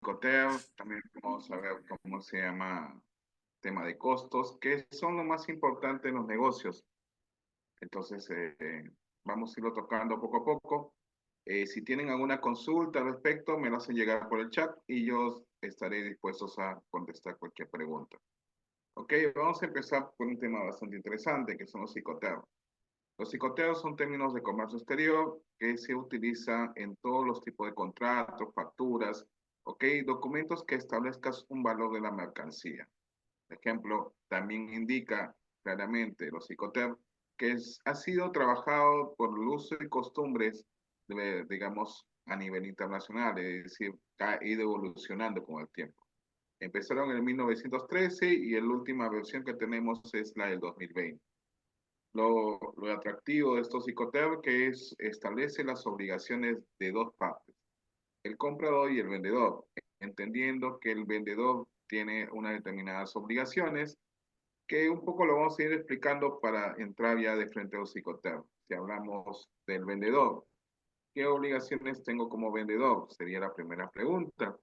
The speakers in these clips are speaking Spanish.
Icoter, también vamos a ver cómo se llama tema de costos, que son lo más importante en los negocios. Entonces, vamos a irlo tocando poco a poco. Si tienen alguna consulta al respecto, me lo hacen llegar por el chat y yo estaré dispuestos a contestar cualquier pregunta. Ok, vamos a empezar con un tema bastante interesante, que son los psicoteos. Los psicoteos son términos de comercio exterior que se utilizan en todos los tipos de contratos, facturas, ok, documentos que establezcan un valor de la mercancía. Por ejemplo, también indica claramente los psicoteos que ha sido trabajado por el uso y costumbres, digamos, a nivel internacional, es decir, ha ido evolucionando con el tiempo. Empezaron en 1913 y la última versión que tenemos es la del 2020. Lo atractivo de estos psicoteos que establece las obligaciones de dos partes, el comprador y el vendedor, entendiendo que el vendedor tiene unas determinadas obligaciones que un poco lo vamos a ir explicando para entrar ya de frente a los psicoteos. Si hablamos del vendedor, ¿qué obligaciones tengo como vendedor? Sería la primera pregunta.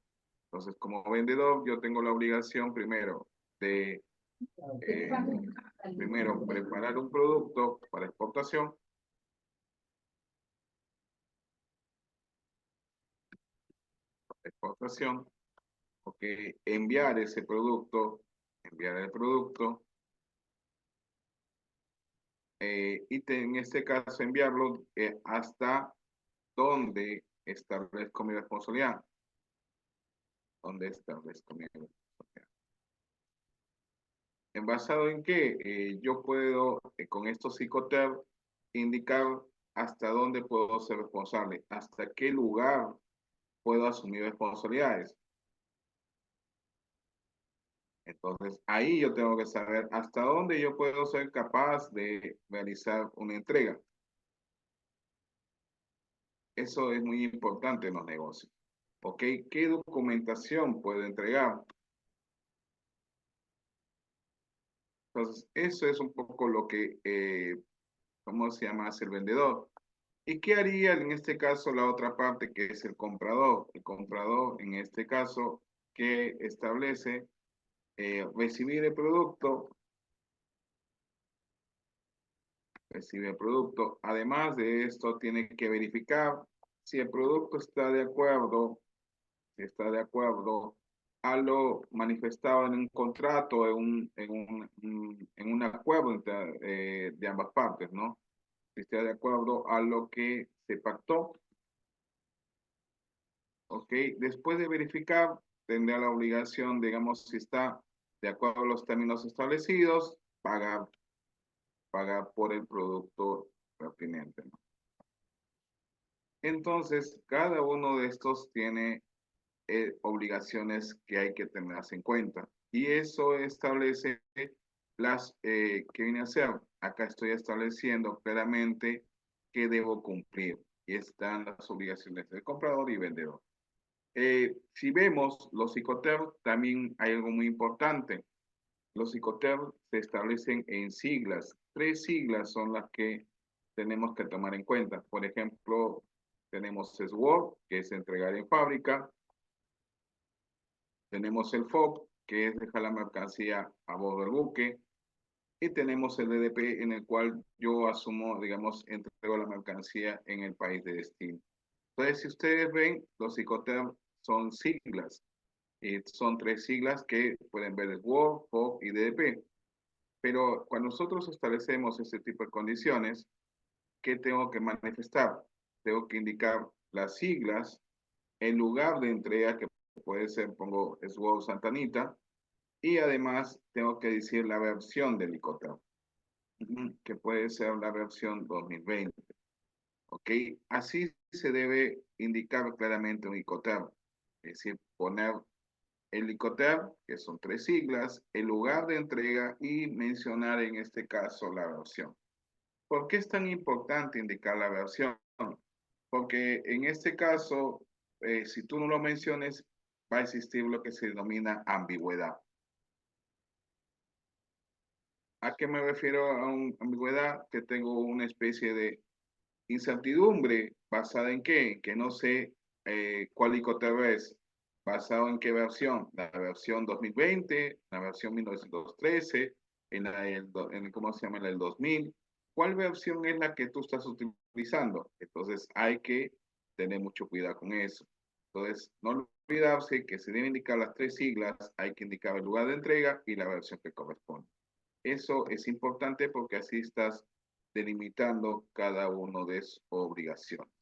Entonces, como vendedor, yo tengo la obligación primero de primero preparar un producto para exportación, ok, enviar ese producto, enviar el producto, en este caso enviarlo hasta donde establezco mi responsabilidad, donde establezco mi responsabilidad. ¿En basado en qué? Yo puedo, con estos psicoteos, indicar hasta dónde puedo ser responsable, hasta qué lugar puedo asumir responsabilidades. Entonces, ahí yo tengo que saber hasta dónde yo puedo ser capaz de realizar una entrega. Eso es muy importante en los negocios. ¿Ok? ¿Qué documentación puedo entregar? Entonces, eso es un poco lo que, ¿cómo se llama? Hace el vendedor. ¿Y qué haría en este caso la otra parte que es el comprador? El comprador, en este caso, que establece recibir el producto, recibe el producto. Además de esto, tiene que verificar si el producto está de acuerdo, si está de acuerdo a lo manifestado en un contrato, en un acuerdo entre, de ambas partes, ¿no? Si está de acuerdo a lo que se pactó, ¿ok? Después de verificar, tendrá la obligación, digamos, si está de acuerdo a los términos establecidos, pagar por el producto pertinente, ¿no? Entonces, cada uno de estos tiene obligaciones que hay que tenerlas en cuenta. Y eso establece ¿qué viene a ser? Acá estoy estableciendo claramente qué debo cumplir. Y están las obligaciones del comprador y vendedor. Si vemos los psicoterms, también hay algo muy importante. Los psicoterms se establecen en siglas. 3 siglas son las que tenemos que tomar en cuenta. Por ejemplo, tenemos SWOT, que es entregar en fábrica. Tenemos el FOB, que es dejar la mercancía a bordo del buque. Y tenemos el DDP, en el cual yo asumo, digamos, entrego la mercancía en el país de destino. Entonces, si ustedes ven, los psicoterms son siglas. Son 3 siglas que pueden ver el WOR, FOB y DDP. Pero cuando nosotros establecemos este tipo de condiciones, ¿qué tengo que manifestar? Tengo que indicar las siglas, el lugar de entrega, que puede ser, pongo SWOR Santanita, y además tengo que decir la versión del Icoterm, que puede ser la versión 2020. ¿Ok? Así se debe indicar claramente un Icoterm, es decir, poner el Icoterm, que son 3 siglas, el lugar de entrega y mencionar en este caso la versión. ¿Por qué es tan importante indicar la versión? Porque en este caso, si tú no lo menciones, va a existir lo que se denomina ambigüedad. ¿A qué me refiero a ambigüedad? Que tengo una especie de incertidumbre basada en qué, que no sé cuál Icoterm es. ¿Basado en qué versión? La versión 2020, la versión 1913, ¿cómo se llama? En el 2000. ¿Cuál versión es la que tú estás utilizando? Entonces hay que tener mucho cuidado con eso. Entonces, no olvidarse que se deben indicar las tres siglas, hay que indicar el lugar de entrega y la versión que corresponde. Eso es importante porque así estás delimitando cada uno de sus obligaciones.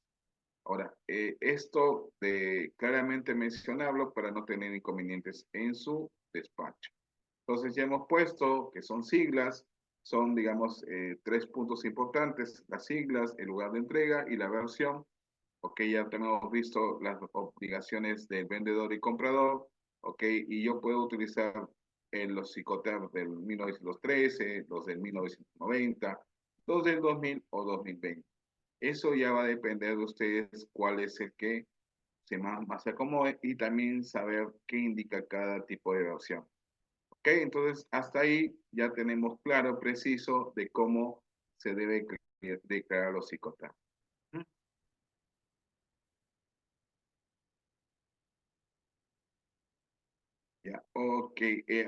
Ahora, esto de claramente mencionarlo para no tener inconvenientes en su despacho. Entonces ya hemos puesto que son siglas, son digamos tres puntos importantes, las siglas, el lugar de entrega y la versión. Ok, ya tenemos visto las obligaciones del vendedor y comprador. Ok, y yo puedo utilizar los psicoterms del 1913, los del 1990, los del 2000 o 2020. Eso ya va a depender de ustedes cuál es el que más se acomode y también saber qué indica cada tipo de versión. Ok, entonces hasta ahí ya tenemos claro, preciso de cómo se debe declarar los psicoterms. Ya, ok.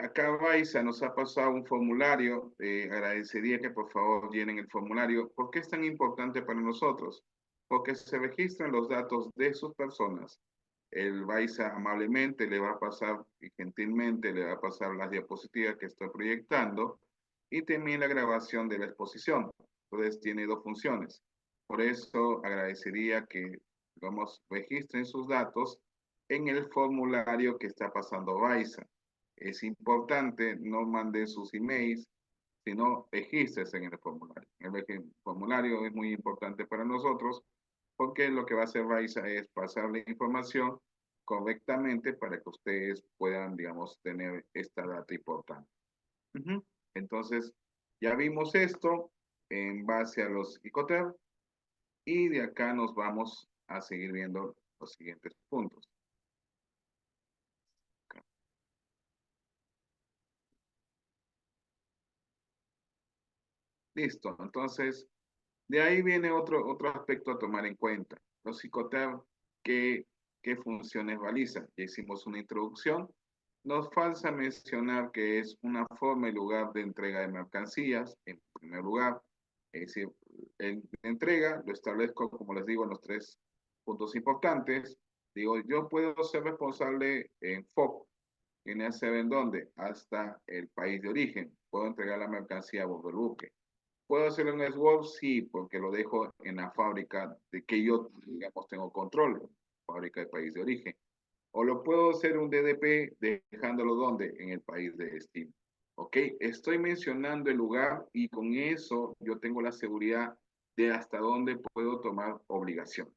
Acá Baiza nos ha pasado un formulario. Agradecería que por favor llenen el formulario. ¿Por qué es tan importante para nosotros? Porque se registran los datos de sus personas. El Baiza amablemente le va a pasar y gentilmente le va a pasar las diapositivas que estoy proyectando y también la grabación de la exposición. Entonces tiene dos funciones. Por eso agradecería que, vamos, registren sus datos en el formulario que está pasando Baiza. Es importante no manden sus emails, sino registres en el formulario. El formulario es muy importante para nosotros porque lo que va a hacer Baiza es pasar la información correctamente para que ustedes puedan, digamos, tener esta data importante. Ujú. Entonces, ya vimos esto en base a los ICOTER y de acá nos vamos a seguir viendo los siguientes puntos. Listo, entonces de ahí viene otro aspecto a tomar en cuenta. Los psicoterm, ¿qué funciones realizan? Ya hicimos una introducción. Nos falta mencionar que es una forma y lugar de entrega de mercancías, en primer lugar. Es decir, en entrega lo establezco, como les digo, en los tres puntos importantes. Digo, yo puedo ser responsable en FOB. ¿Viene a ser en dónde? Hasta el país de origen. Puedo entregar la mercancía a bordo del buque. ¿Puedo hacerlo en Swap? Sí, porque lo dejo en la fábrica de que yo, digamos, tengo control, fábrica de país de origen. O lo puedo hacer un DDP dejándolo donde? En el país de destino. ¿Ok? Estoy mencionando el lugar y con eso yo tengo la seguridad de hasta dónde puedo tomar obligación.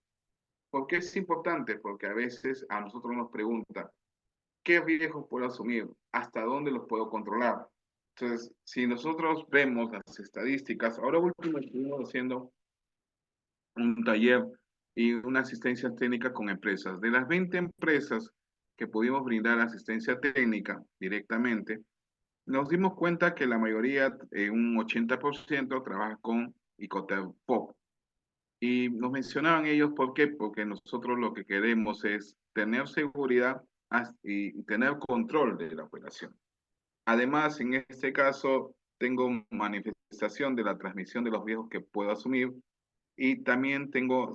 ¿Por qué es importante? Porque a veces a nosotros nos preguntan, ¿qué riesgos puedo asumir? ¿Hasta dónde los puedo controlar? Entonces, si nosotros vemos las estadísticas, ahora último estuvimos haciendo un taller y una asistencia técnica con empresas. De las 20 empresas que pudimos brindar asistencia técnica directamente, nos dimos cuenta que la mayoría, un 80%, trabaja con Icotel Pop. Y nos mencionaban ellos, ¿por qué? Porque nosotros lo que queremos es tener seguridad y tener control de la operación. Además, en este caso, tengo manifestación de la transmisión de los riesgos que puedo asumir y también tengo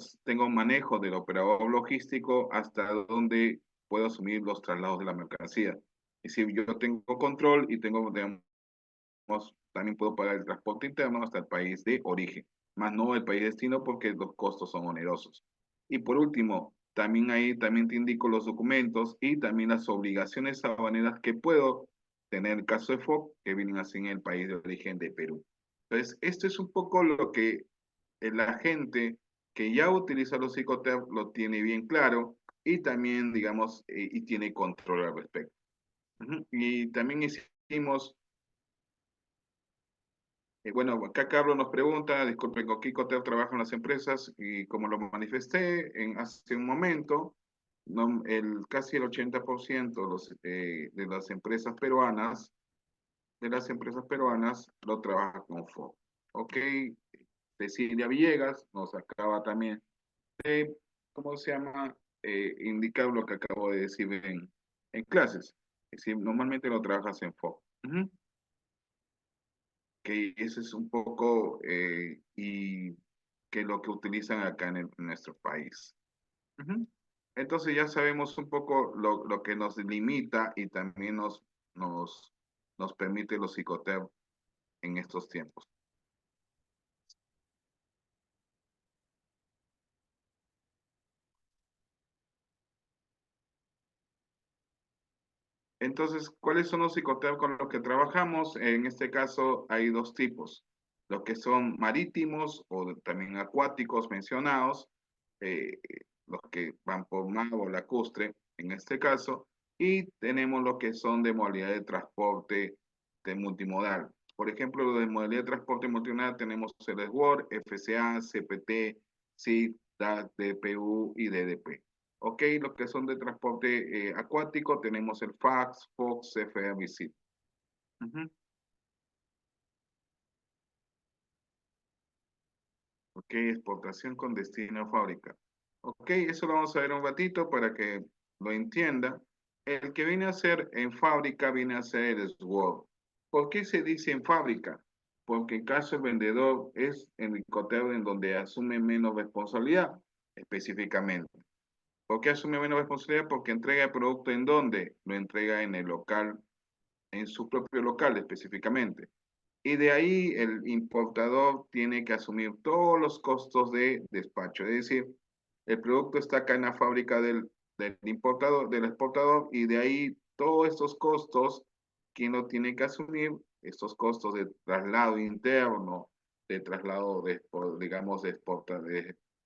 manejo del operador logístico hasta donde puedo asumir los traslados de la mercancía. Es decir, yo tengo control y tengo, digamos, también puedo pagar el transporte interno hasta el país de origen, más no el país de destino porque los costos son onerosos. Y por último, también ahí también te indico los documentos y también las obligaciones aduaneras que puedo tener en el caso de FOC, que vienen así en el país de origen de Perú. Entonces, esto es un poco lo que la gente que ya utiliza los psicoterm lo tiene bien claro y también, digamos, y tiene control al respecto. Y también hicimos bueno, acá Carlos nos pregunta, disculpen, con Kiko Teo trabaja en las empresas y como lo manifesté hace un momento, no, casi el 80% de las empresas peruanas, lo trabaja con FO. Ok, Cecilia Villegas nos acaba también de, ¿cómo se llama? indica lo que acabo de decir en clases. Es decir, normalmente lo trabajas en FOB. Ujú. Que ese es un poco y que lo que utilizan acá en nuestro país. Ujú. Entonces ya sabemos un poco lo que nos limita y también nos, nos permite los psicotep en estos tiempos. Entonces, ¿cuáles son los psicoteos con los que trabajamos? En este caso hay dos tipos, los que son marítimos o también acuáticos mencionados, eh, los que van por mar o lacustre en este caso, y tenemos los que son de modalidad de transporte de multimodal. Por ejemplo, los de modalidad de transporte multimodal tenemos el SWORD, FCA, CPT, SIG, DAC, DPU y DDP. Ok, los que son de transporte acuático, tenemos el FAX, FOX, CFA, VISIT. Ujú. Ok, exportación con destino a fábrica. Ok, eso lo vamos a ver un ratito para que lo entienda. El que viene a ser en fábrica viene a ser el SWOT. ¿Por qué se dice en fábrica? Porque en caso el vendedor es en el coteo en donde asume menos responsabilidad específicamente. ¿Por qué asume menos responsabilidad? Porque entrega el producto en donde lo entrega en el local, en su propio local específicamente. Y de ahí el importador tiene que asumir todos los costos de despacho. Es decir, el producto está acá en la fábrica del importador, del exportador, y de ahí todos estos costos, ¿quién lo tiene que asumir? Estos costos de traslado interno, de traslado de, digamos, de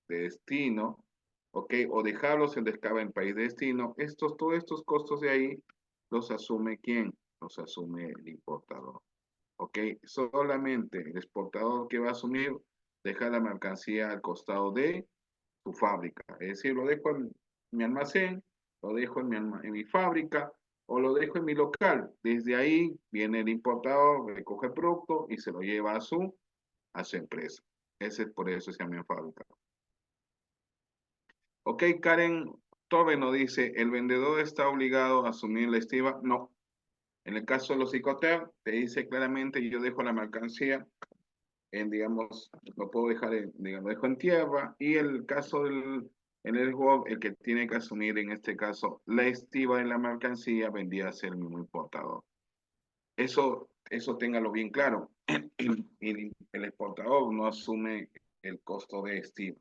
destino, ¿ok? O dejarlos en descarga en país de destino. Todos estos costos de ahí los asume ¿quién? Los asume el importador. ¿Ok? Solamente el exportador que va a asumir deja la mercancía al costado de su fábrica. Es decir, lo dejo en mi almacén, lo dejo en mi fábrica o lo dejo en mi local. Desde ahí viene el importador, recoge el producto y se lo lleva a su empresa. Ese es por eso se llama fábrica. Ok, Karen Torre nos dice, ¿el vendedor está obligado a asumir la estiva? No. En el caso de los Icoter, te dice claramente, yo dejo la mercancía digamos, lo puedo dejar digamos, dejo en tierra, y el caso en el GOV, el que tiene que asumir en este caso la estiva de la mercancía vendría a ser el mismo importador. Eso téngalo bien claro. Y el exportador no asume el costo de estiva.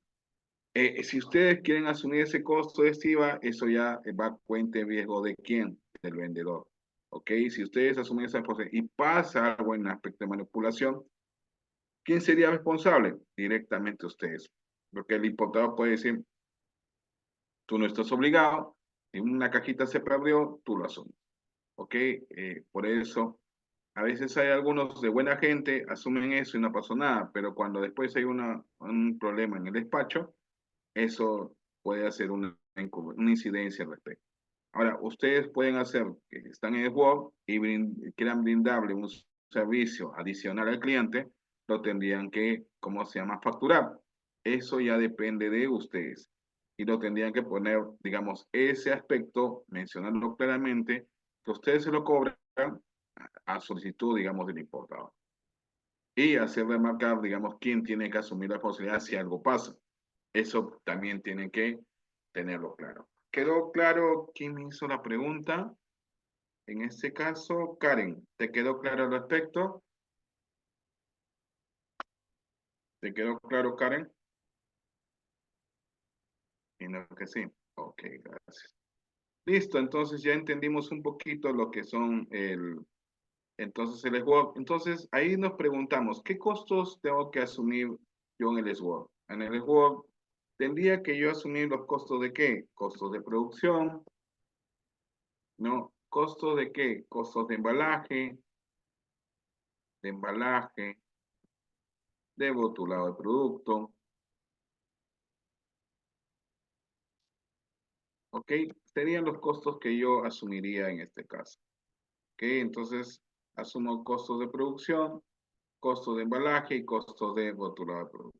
Si ustedes quieren asumir ese costo de estiva, eso ya va a cuenta de riesgo de quién, del vendedor. ¿Ok? Si ustedes asumen esa posición y pasa algo en el aspecto de manipulación, ¿quién sería responsable? Directamente ustedes. Porque el importador puede decir, tú no estás obligado, si una cajita se perdió, tú lo asumes. ¿Ok? Por eso, a veces hay algunos de buena gente, asumen eso y no pasó nada, pero cuando después hay un problema en el despacho, eso puede hacer una incidencia al respecto. Ahora, ustedes pueden hacer que están en el Word y quieran brindarle un servicio adicional al cliente, lo tendrían que, ¿cómo se llama?, facturar. Eso ya depende de ustedes. Y lo tendrían que poner, digamos, ese aspecto, mencionarlo claramente, que ustedes se lo cobran a solicitud, digamos, del importador. Y hacer remarcar, digamos, quién tiene que asumir la responsabilidad si algo pasa. Eso también tienen que tenerlo claro. ¿Quedó claro quién me hizo la pregunta? En este caso, Karen, ¿te quedó claro al respecto? ¿Te quedó claro, Karen? Y no que sí. Ok, gracias. Listo, entonces ya entendimos un poquito lo que son entonces el SWOT. Entonces ahí nos preguntamos, ¿qué costos tengo que asumir yo en el SWOT? En el SWOT, ¿tendría que yo asumir los costos de qué? Costos de producción, ¿no? ¿Costos de qué? Costos de embalaje, de rotulado de producto, ¿ok? Serían los costos que yo asumiría en este caso, ¿ok? Entonces, asumo costos de producción, costos de embalaje y costos de rotulado de producto.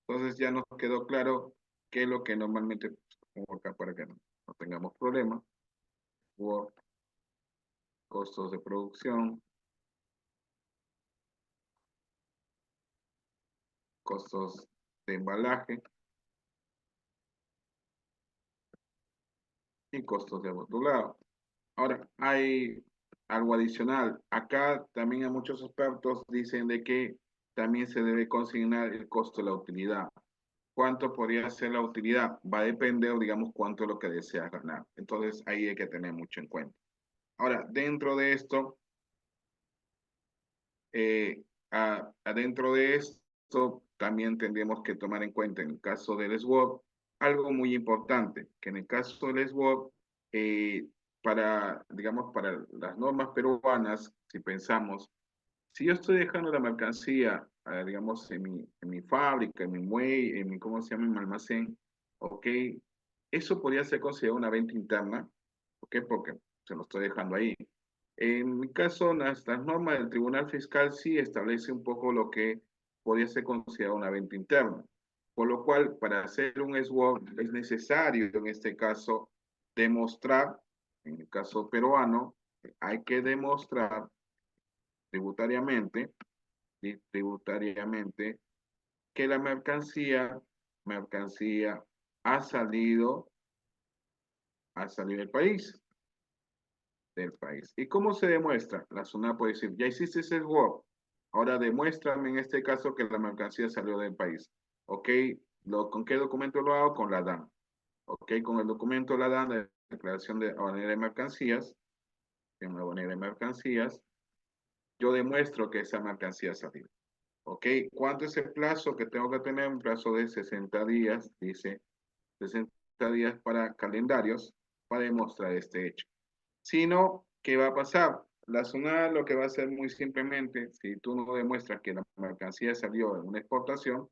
Entonces, ya nos quedó claro qué es lo que normalmente pongo acá para que no tengamos problemas. Word, costos de producción, costos de embalaje y costos de botulado. Ahora, hay algo adicional. Acá también a muchos expertos dicen de que también se debe consignar el costo de la utilidad. ¿Cuánto podría ser la utilidad? Va a depender, digamos, cuánto es lo que deseas ganar. Entonces, ahí hay que tener mucho en cuenta. Ahora, dentro de esto, eh, adentro de esto, también tendríamos que tomar en cuenta en el caso del SWOT, algo muy importante, que en el caso del SWOT, eh, digamos, para las normas peruanas, si pensamos, si yo estoy dejando la mercancía, digamos, en mi fábrica, en mi muelle, en mi, ¿cómo se llama? En mi almacén, ¿ok? Eso podría ser considerado una venta interna, ¿ok? Porque se lo estoy dejando ahí. En mi caso, las normas del Tribunal Fiscal sí establece un poco lo que podría ser considerado una venta interna. Por lo cual, para hacer un SWOT es necesario, en este caso, demostrar, en el caso peruano, hay que demostrar tributariamente, ¿sí? Tributariamente, que la mercancía ha salido del país. ¿Y cómo se demuestra? La SUNAT puede decir, ya hiciste ese work, ahora demuéstrame en este caso que la mercancía salió del país. ¿Ok? ¿Con qué documento lo hago? Con la DAN. ¿Ok? Con el documento de la DAN, de Declaración de Aduanera de Mercancías, en la Aduanera de Mercancías, yo demuestro que esa mercancía salió. ¿Ok? ¿Cuánto es el plazo que tengo que tener? Un plazo de 60 días, dice 60 días para calendarios para demostrar este hecho. Si no, ¿qué va a pasar? La zona lo que va a hacer muy simplemente, si tú no demuestras que la mercancía salió en una exportación,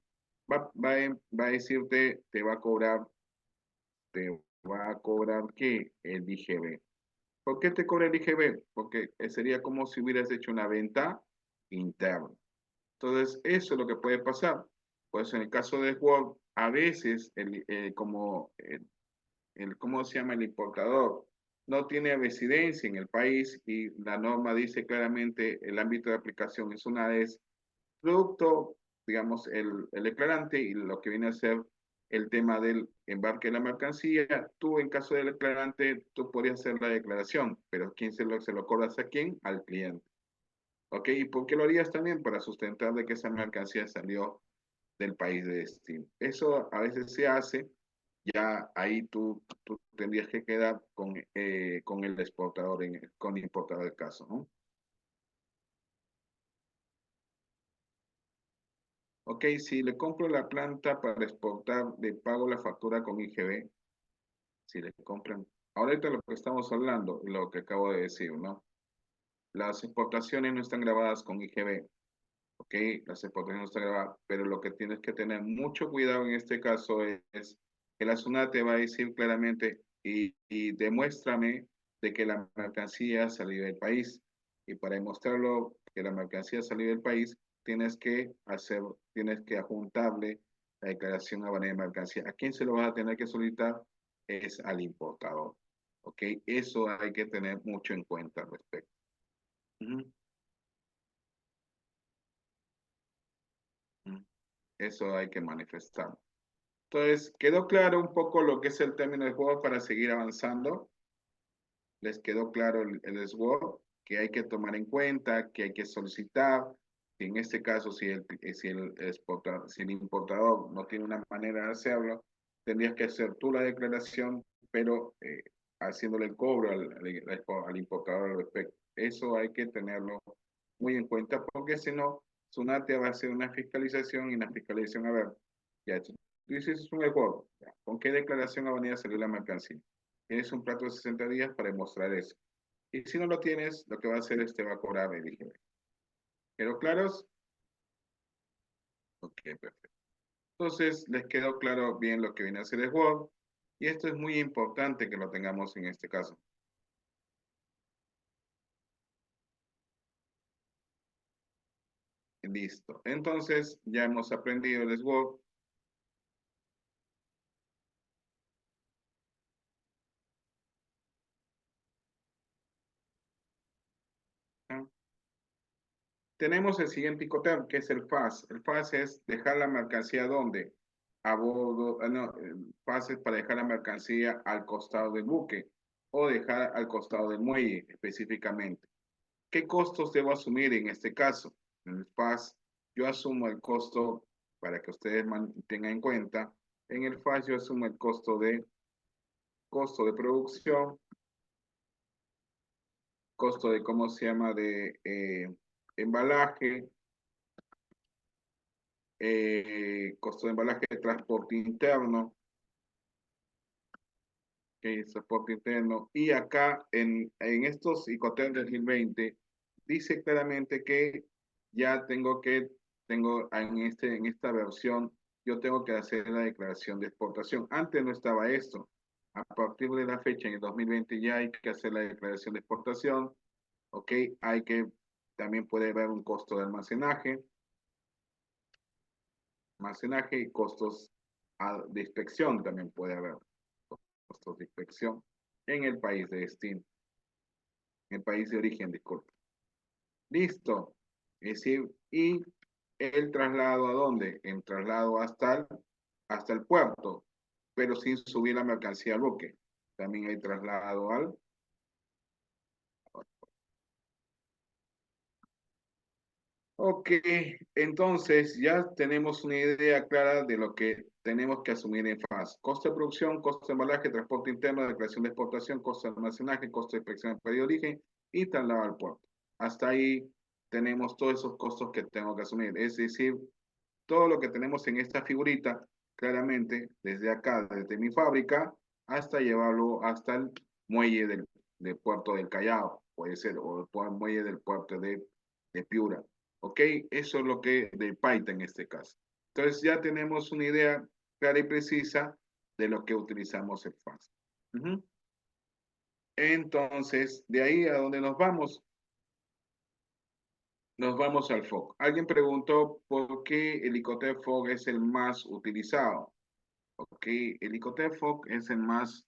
va a decirte, te va a cobrar ¿qué? El IGB. ¿Por qué te cobra el IGB? Porque sería como si hubieras hecho una venta interna. Entonces, eso es lo que puede pasar. Pues en el caso de Word, a veces, ¿cómo se llama? El importador no tiene residencia en el país y la norma dice claramente el ámbito de aplicación es una vez producto, digamos, el declarante y lo que viene a ser el tema del embarque de la mercancía. Tú, en caso del declarante, tú podrías hacer la declaración, pero ¿quién se lo cobras a quién? Al cliente. ¿Ok? ¿Y por qué lo harías también? Para sustentar de que esa mercancía salió del país de destino. Eso a veces se hace, ya ahí tú tendrías que quedar con el exportador, con el importador del caso, ¿no? Ok, si le compro la planta para exportar, le pago la factura con IGB, si le compran. Ahorita lo que estamos hablando, lo que acabo de decir, ¿no? Las exportaciones no están grabadas con IGB, ¿ok? Las exportaciones no están grabadas, pero lo que tienes que tener mucho cuidado en este caso es que la SUNAT te va a decir claramente y demuéstrame de que la mercancía ha salido del país. Y para demostrarlo que la mercancía ha salido del país, tienes que adjuntarle la declaración aduanera de mercancía. ¿A quién se lo vas a tener que solicitar? Es al importador, ¿ok? Eso hay que tener mucho en cuenta al respecto. Ujú, ujú. Eso hay que manifestar. Entonces, ¿quedó claro un poco lo que es el término de juego para seguir avanzando? ¿Les quedó claro el SWOT que hay que tomar en cuenta, que hay que solicitar? En este caso, si el importador no tiene una manera de hacerlo, tendrías que hacer tú la declaración, pero haciéndole el cobro al importador al respecto. Eso hay que tenerlo muy en cuenta porque si no, SUNAT va a hacer una fiscalización y una fiscalización, a ver, ya tú dices un error, ¿con qué declaración ha venido a salir la mercancía? Tienes un plazo de 60 días para demostrar eso. Y si no lo tienes, lo que va a hacer es te va a cobrar el IGB. ¿Quedó claros? Ok, perfecto. Entonces, les quedó claro bien lo que viene a hacer el Word. Y esto es muy importante que lo tengamos en este caso. Listo. Entonces, ya hemos aprendido el Word. Tenemos el siguiente Incoterm, que es el FAS. El FAS es dejar la mercancía ¿dónde? A bordo, no, el FAS es para dejar la mercancía al costado del buque o dejar al costado del muelle específicamente. ¿Qué costos debo asumir en este caso? En el FAS, yo asumo el costo, para que ustedes tengan en cuenta, en el FAS yo asumo el costo de producción, costo de, ¿cómo se llama?, de embalaje, costo de embalaje de transporte interno, transporte interno, y acá en estos Icotel 2020 dice claramente que ya tengo en esta versión, yo tengo que hacer la declaración de exportación. Antes no estaba esto. A partir de la fecha, en el 2020 ya hay que hacer la declaración de exportación, ¿ok? También puede haber un costo de almacenaje y costos de inspección también puede haber costos de inspección en el país de destino, en el país de origen, disculpe. Listo. Es decir, y el traslado ¿a dónde? El traslado hasta el puerto, pero sin subir la mercancía al buque. También hay traslado al... Ok, entonces ya tenemos una idea clara de lo que tenemos que asumir en FAS. Costo de producción, costo de embalaje, transporte interno, declaración de exportación, costo de almacenaje, costo de inspección en país de origen y traslado al puerto. Hasta ahí tenemos todos esos costos que tengo que asumir. Es decir, todo lo que tenemos en esta figurita, claramente, desde acá, desde mi fábrica, hasta llevarlo hasta el muelle del puerto del Callao, puede ser, o el muelle del puerto de Piura. ¿Ok? Eso es lo que del Paita en este caso. Entonces ya tenemos una idea clara y precisa de lo que utilizamos el FAS. Entonces, de ahí a donde nos vamos al FOG. Alguien preguntó por qué el Icotec FOG es el más utilizado. Ok, el Icotec FOG es el más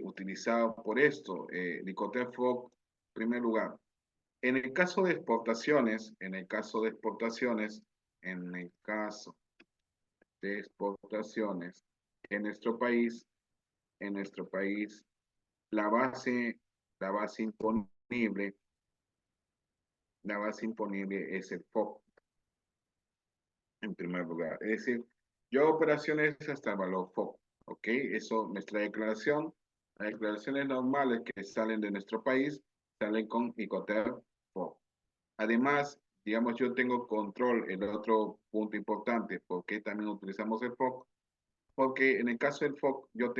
utilizado por esto. El Icotec FOG, en primer lugar. En el caso de exportaciones, en en nuestro país, la base, la base imponible, la base imponible es el FOB, en primer lugar. Es decir, yo operaciones hasta el valor FOB, ¿ok? Eso, nuestra declaración, las declaraciones normales que salen de nuestro país, salen con Icoter FOB. Además, digamos, yo tengo control, el otro punto importante, ¿por qué también utilizamos el FOB? Porque en el caso del FOB, yo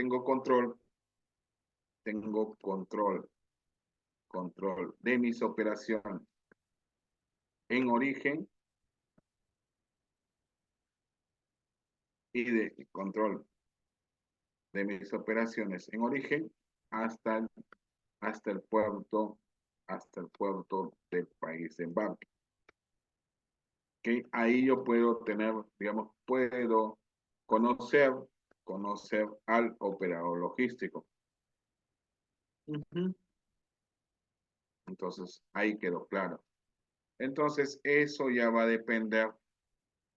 control de mis operaciones en origen y de control de mis operaciones en origen hasta el, hasta el puerto, hasta el puerto del país de embarque. ¿Okay? Ahí yo puedo tener, digamos, puedo conocer, conocer al operador logístico. Entonces, ahí quedó claro. Entonces, eso ya va a depender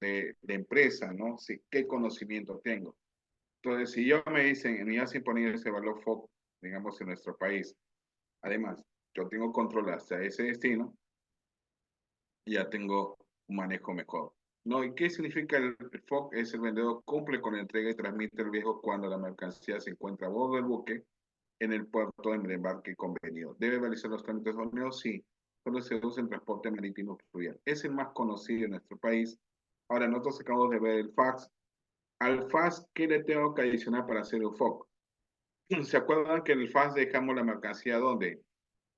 de empresa, ¿no? Si, qué conocimiento tengo. Entonces, si yo me dicen, me hacen poner ese valor FOB, digamos, en nuestro país, además, yo tengo control hasta ese destino, y ya tengo un manejo mejor. ¿No? ¿Y qué significa el FOB? Es el vendedor cumple con la entrega y transmite el riesgo cuando la mercancía se encuentra a bordo del buque en el puerto de embarque convenido. ¿Debe realizar los trámites aduaneros? Sí. Solo se usa en transporte marítimo fluvial. Es el más conocido en nuestro país. Ahora, nosotros acabamos de ver el fax. Al fax, ¿qué le tengo que adicionar para hacer el FOB? ¿Se acuerdan que en el fax dejamos la mercancía donde?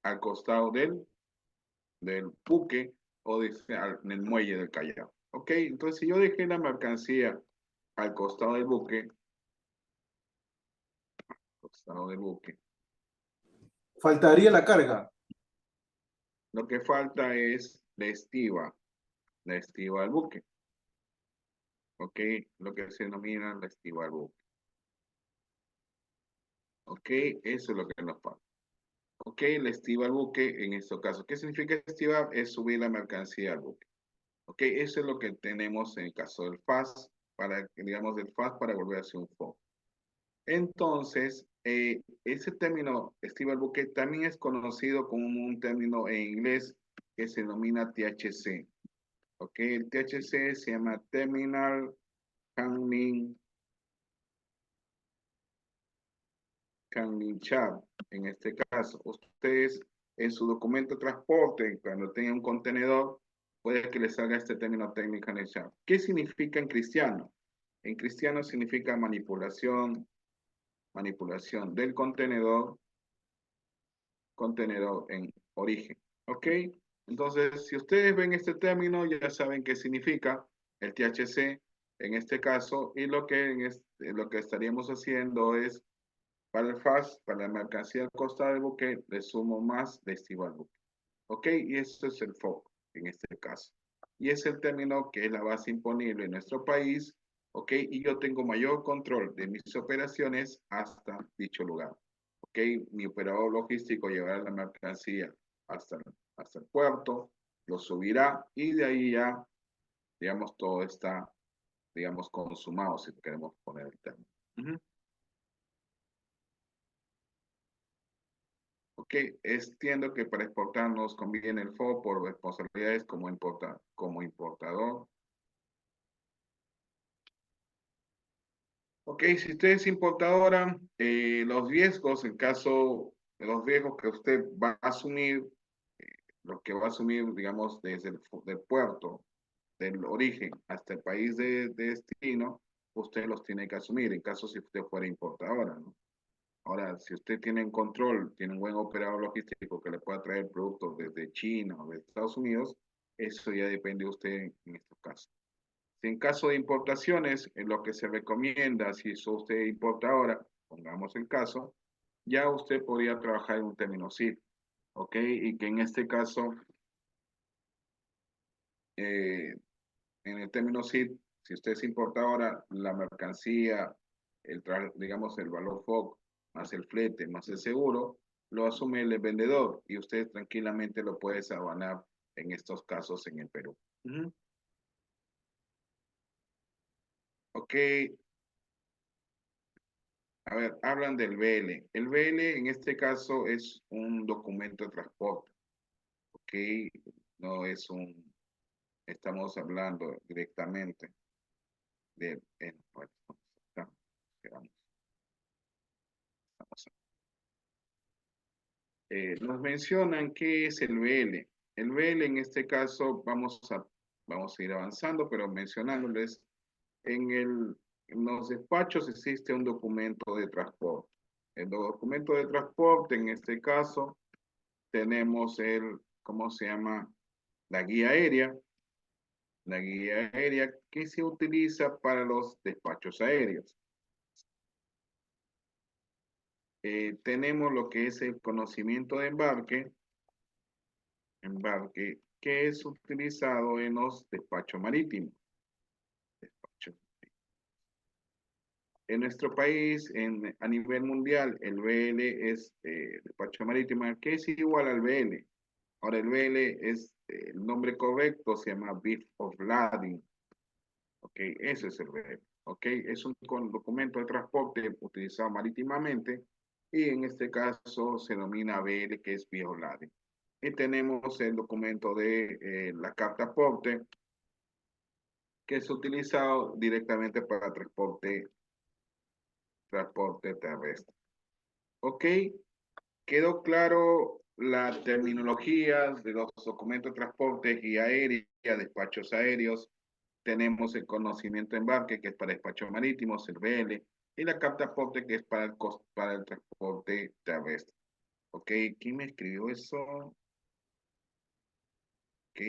Al costado del buque o en el muelle del Callao. Ok, entonces si yo dejé la mercancía al costado del buque, Faltaría la carga. lo que falta es la estiva del buque. Ok, lo que se denomina la estiva del buque. Ok, eso es lo que nos falta. Ok, Ok, la estiva al buque en este caso. ¿Qué significa estivar? Es subir la mercancía al buque. Ok, eso es lo que tenemos en el caso del FAS, digamos, del FAS para volver hacia un FO. Entonces, ese término estiva al buque también es conocido como un término en inglés que se denomina THC. Ok, el THC se llama Terminal Handling Chart. En este caso, ustedes en su documento de transporte, cuando tengan un contenedor, puede que les salga este término técnico en el chat. ¿Qué significa en cristiano? En cristiano significa manipulación del contenedor en origen. ¿Ok? Entonces, si ustedes ven este término, ya saben qué significa el THC en este caso, y lo que estaríamos haciendo es, para el FAS, para la mercancía al costado del buque, le sumo más de estilo al buque. ¿Ok? Y eso es el foco en este caso. Y es el término que es la base imponible en nuestro país. ¿Ok? Y yo tengo mayor control de mis operaciones hasta dicho lugar. ¿Ok? Mi operador logístico llevará la mercancía hasta el puerto, lo subirá y de ahí ya, digamos, todo está, digamos, consumado, si queremos poner el término. Ok, entiendo que para exportar nos conviene el FO por responsabilidades como importador. Ok, si usted es importadora, los riesgos, en caso de los riesgos que usted va a asumir, eh, lo que va a asumir, digamos, desde del puerto, del origen hasta el país de destino, usted los tiene que asumir en caso si usted fuera importadora, ¿no? Ahora, si usted tiene en control, tiene un buen operador logístico que le pueda traer productos desde China o de Estados Unidos, eso ya depende de usted en estos casos. Si en caso de importaciones, en lo que se recomienda, si es usted importadora, pongamos el caso, ya usted podría trabajar en un término SID, ¿ok? Y que en este caso, eh, en el término SID, si usted es importadora, la mercancía, digamos el valor FOB, más el flete, más el seguro, lo asume el vendedor y usted tranquilamente lo puede abonar en estos casos en el Perú. Ok, a ver, hablan del BL. El BL en este caso es un documento de transporte, ok, no es estamos hablando directamente bueno, esperamos, nos mencionan qué es el BL. El BL en este caso vamos a ir avanzando, pero mencionándoles, en los despachos existe un documento de transporte. El documento de transporte, en este caso, tenemos ¿cómo se llama? La guía aérea. La guía aérea que se utiliza para los despachos aéreos. Tenemos lo que es el conocimiento de embarque que es utilizado en los despachos marítimos. En nuestro país, a nivel mundial, el BL es despacho marítimo, que es igual al BL. Ahora, el BL es, el nombre correcto se llama Bill of Lading. Ok, ese es el BL. Ok, es un documento de transporte utilizado marítimamente y en este caso se denomina BL, que es Bill of Lading. Y tenemos el documento de la carta aporte, que es utilizado directamente para transporte terrestre. Ok, quedó claro la terminología de los documentos de transporte, guía aérea, despachos aéreos. Tenemos el conocimiento de embarque, que es para despachos marítimos, el BL, y la carta aporte, que es para el transporte terrestre. Ok, ¿quién me escribió eso? Ok,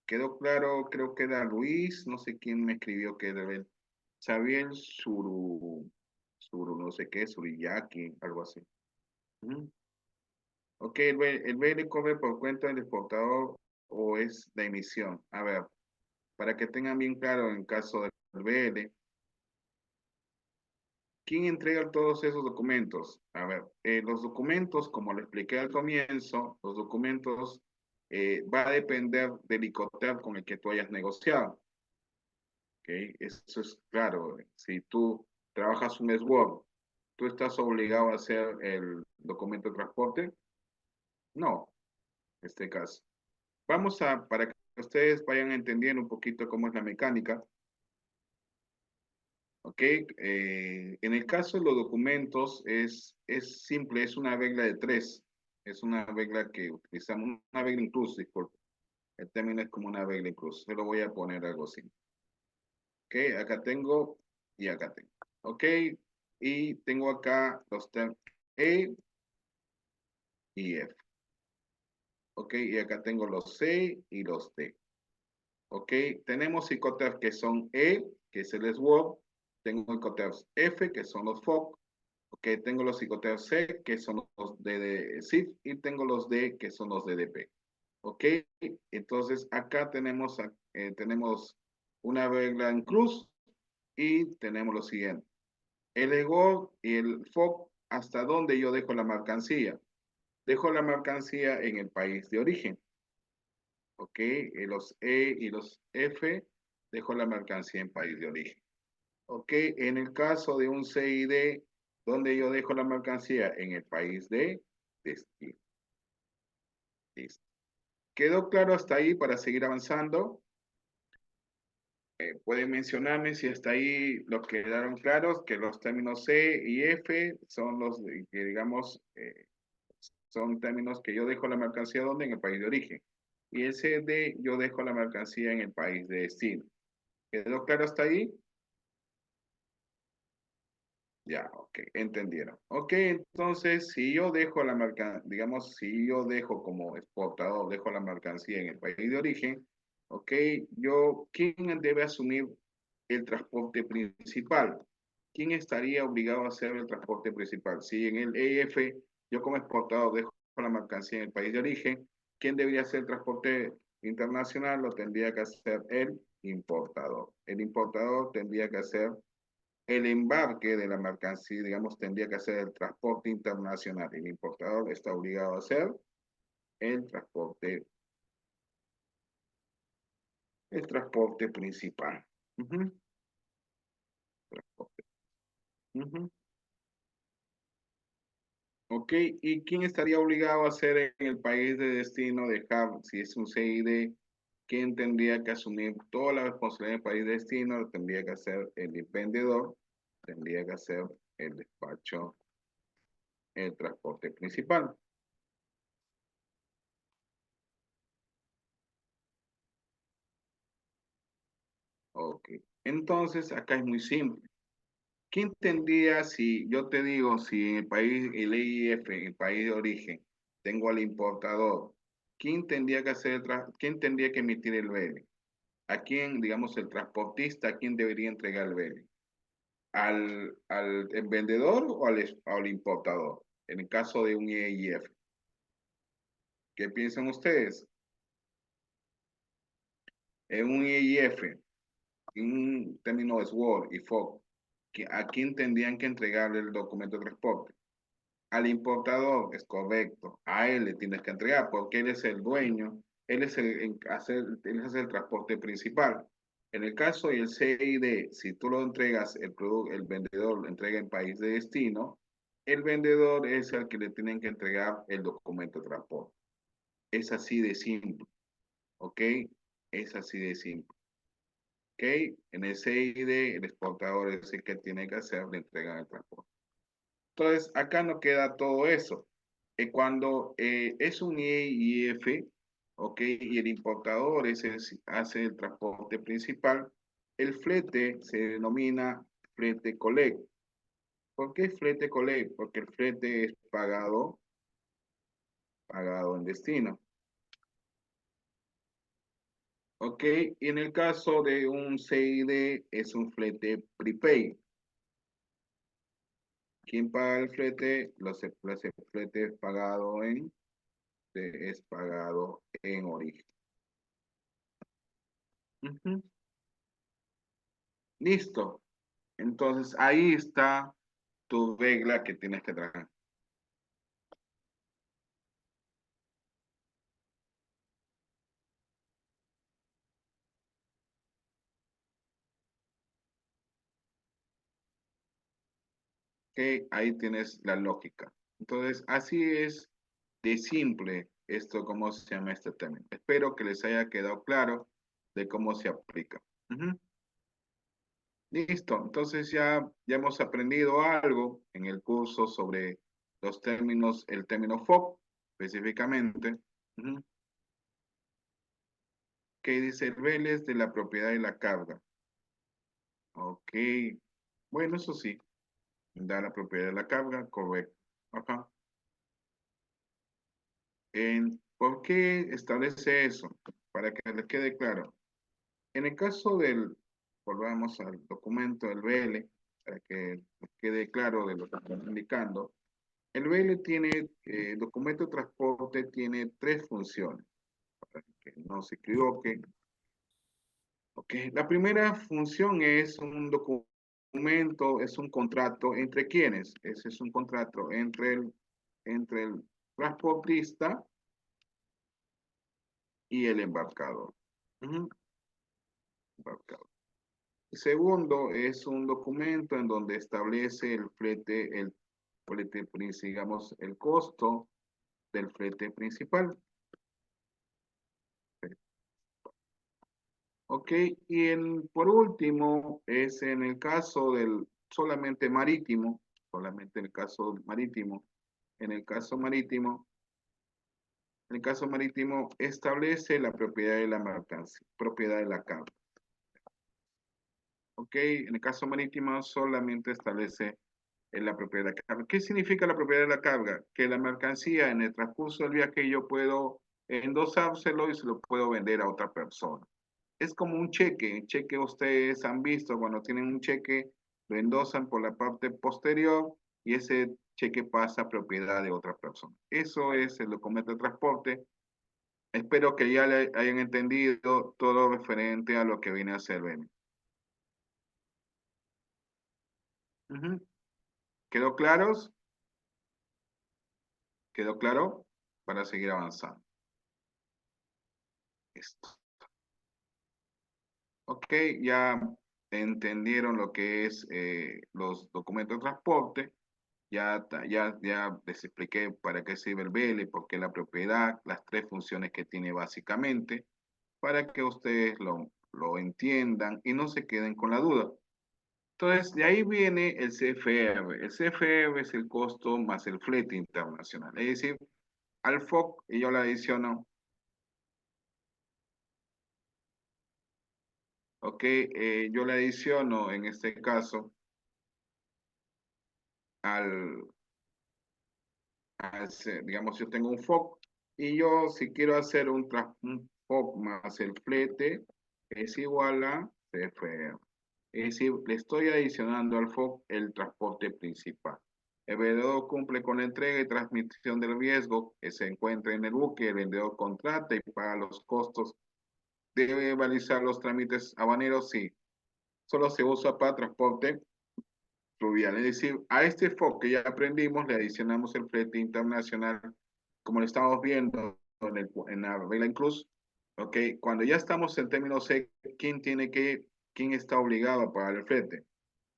quedó claro, creo que era Luis, no sé quién me escribió que era él. Xavier no sé qué, Suriyaki, algo así. Ok, el BL corre por cuenta del exportador o es de emisión. A ver, para que tengan bien claro en caso del BL, ¿Quién entrega todos esos documentos? A ver, los documentos, como le expliqué al comienzo, los documentos va a depender del ICOTER con el que tú hayas negociado. ¿Ok? Eso es claro. Si tú trabajas un SWOT, ¿tú estás obligado a hacer el documento de transporte? No, en este caso. Vamos a, para que ustedes vayan entendiendo un poquito cómo es la mecánica, ¿ok? En el caso de los documentos es simple, es una regla de tres. Es una regla que utilizamos, una regla incluso, disculpe. El término es como una regla incluso. Se lo voy a poner algo así. ¿Ok? Acá tengo y acá tengo. ¿Ok? Y tengo acá los términos E y F. ¿Ok? Y acá tengo los C y los D. ¿Ok? Tenemos psicoters que son E, que es el SWOT. Tengo psicoters F, que son los FOC. ¿Ok? Tengo los psicoters C, que son los de SIF. Y tengo los D, que son los de DP. ¿Ok? Entonces, acá tenemos una regla en cruz y tenemos lo siguiente. El EGO y el FOC, ¿hasta dónde yo dejo la mercancía? Dejo la mercancía en el país de origen. ¿Ok? Y los E y los F, dejo la mercancía en país de origen. ¿Ok? En el caso de un C y D, ¿dónde yo dejo la mercancía? En el país de destino. Listo. ¿Quedó claro hasta ahí para seguir avanzando? Pueden mencionarme si hasta ahí los quedaron claros, que los términos C y F son los que, digamos, son términos que yo dejo la mercancía donde en el país de origen. Y el C D yo dejo la mercancía en el país de destino. ¿Quedó claro hasta ahí? Ya, ok, entendieron. Ok, entonces, si yo dejo la mercancía, digamos, si yo dejo como exportador, dejo la mercancía en el país de origen, ok, ¿quién debe asumir el transporte principal? ¿Quién estaría obligado a hacer el transporte principal? Si en el EF yo como exportador dejo la mercancía en el país de origen, ¿quién debería hacer el transporte internacional? Lo tendría que hacer el importador. El importador tendría que hacer el embarque de la mercancía, digamos, tendría que hacer el transporte internacional. El importador está obligado a hacer el transporte principal. Ujú. Transporte. Ujú. Ok, ¿y quién estaría obligado a hacer en el país de destino dejar, si es un CID, quién tendría que asumir toda la responsabilidad del país de destino? Lo tendría que hacer el vendedor, tendría que hacer el despacho, el transporte principal. Ok, entonces acá es muy simple. ¿Quién tendría, si yo te digo, si en el país, el EIF, en el país de origen, tengo al importador, ¿quién tendría que quién tendría que emitir el BL? ¿A quién, digamos, el transportista, a quién debería entregar el BL? ¿Al vendedor o al importador? En el caso de un EIF. ¿Qué piensan ustedes? En un EIF, en un término de SWOT y FOC, ¿a quién tendrían que entregarle el documento de transporte? Al importador, es correcto, a él le tienes que entregar porque él es el dueño, él hace el transporte principal. En el caso del CID, si tú lo entregas, el producto, el vendedor lo entrega en país de destino, el vendedor es el que le tienen que entregar el documento de transporte. Es así de simple, ¿ok? Es así de simple, ¿ok? En el CID, el exportador es el que tiene que hacer la entrega del transporte. Entonces, acá no queda todo eso. Cuando es un IEF, ¿ok? Y el importador hace el transporte principal, el flete se denomina flete collect. ¿Por qué flete collect? Porque el flete es pagado en destino. ¿Ok? Y en el caso de un CID es un flete prepaid. ¿Quién paga el flete? El flete es pagado en origen. Ujú. Listo. Entonces ahí está tu regla que tienes que trabajar. Ok, ahí tienes la lógica. Entonces, así es de simple esto, cómo se llama este término. Espero que les haya quedado claro de cómo se aplica. Ujú. Listo, entonces ya hemos aprendido algo en el curso sobre los términos, el término FOB específicamente. Ujú. ¿Qué dice el Vélez de la propiedad de la carga? Ok, bueno, eso sí, da la propiedad de la carga, correcto. Ajá. ¿Por qué establece eso? Para que les quede claro. En el caso del, volvamos al documento del BL, para que les quede claro de lo que estamos indicando. El BL tiene, documento de transporte tiene tres funciones, para que no se equivoque. Ok, la primera función es un documento, es un contrato entre quienes. Ese es un contrato entre el transportista y el embarcador. Ujú, embarcador. Segundo, es un documento en donde establece el flete, digamos, el costo del flete principal. Ok, y por último, es en el caso del solamente el caso marítimo, en el caso marítimo, en el caso marítimo establece la propiedad de la mercancía, propiedad de la carga. Ok, en el caso marítimo solamente establece la propiedad de la carga. ¿Qué significa la propiedad de la carga? Que la mercancía en el transcurso del viaje yo puedo endosárselo y se lo puedo vender a otra persona. Es como un cheque. El cheque ustedes han visto cuando tienen un cheque, lo endosan por la parte posterior y ese cheque pasa a propiedad de otra persona. Eso es el documento de transporte. Espero que ya le hayan entendido todo referente a lo que viene a ser BEM. Ujú. ¿Quedó claros? ¿Quedó claro? Para seguir avanzando. Esto. Ok, ya entendieron lo que es los documentos de transporte. Ya les expliqué para qué sirve el BL, por qué la propiedad, las tres funciones que tiene básicamente, para que ustedes lo entiendan y no se queden con la duda. Entonces, de ahí viene el CFR. El CFR es el costo más el flete internacional. Es decir, al FOC, y yo le adiciono, ok, yo le adiciono en este caso al, digamos, yo tengo un FOC y yo si quiero hacer un FOC más el flete es igual a CFR. Es decir, le estoy adicionando al FOC el transporte principal. El vendedor cumple con la entrega y transmisión del riesgo que se encuentra en el buque. El vendedor contrata y paga los costos. Debe realizar los trámites aduaneros, sí. Solo se usa para transporte fluvial. Es decir, a este FOC que ya aprendimos, le adicionamos el flete internacional, como lo estamos viendo en la regla inclus. Ok, cuando ya estamos en términos C, ¿quién está obligado a pagar el flete?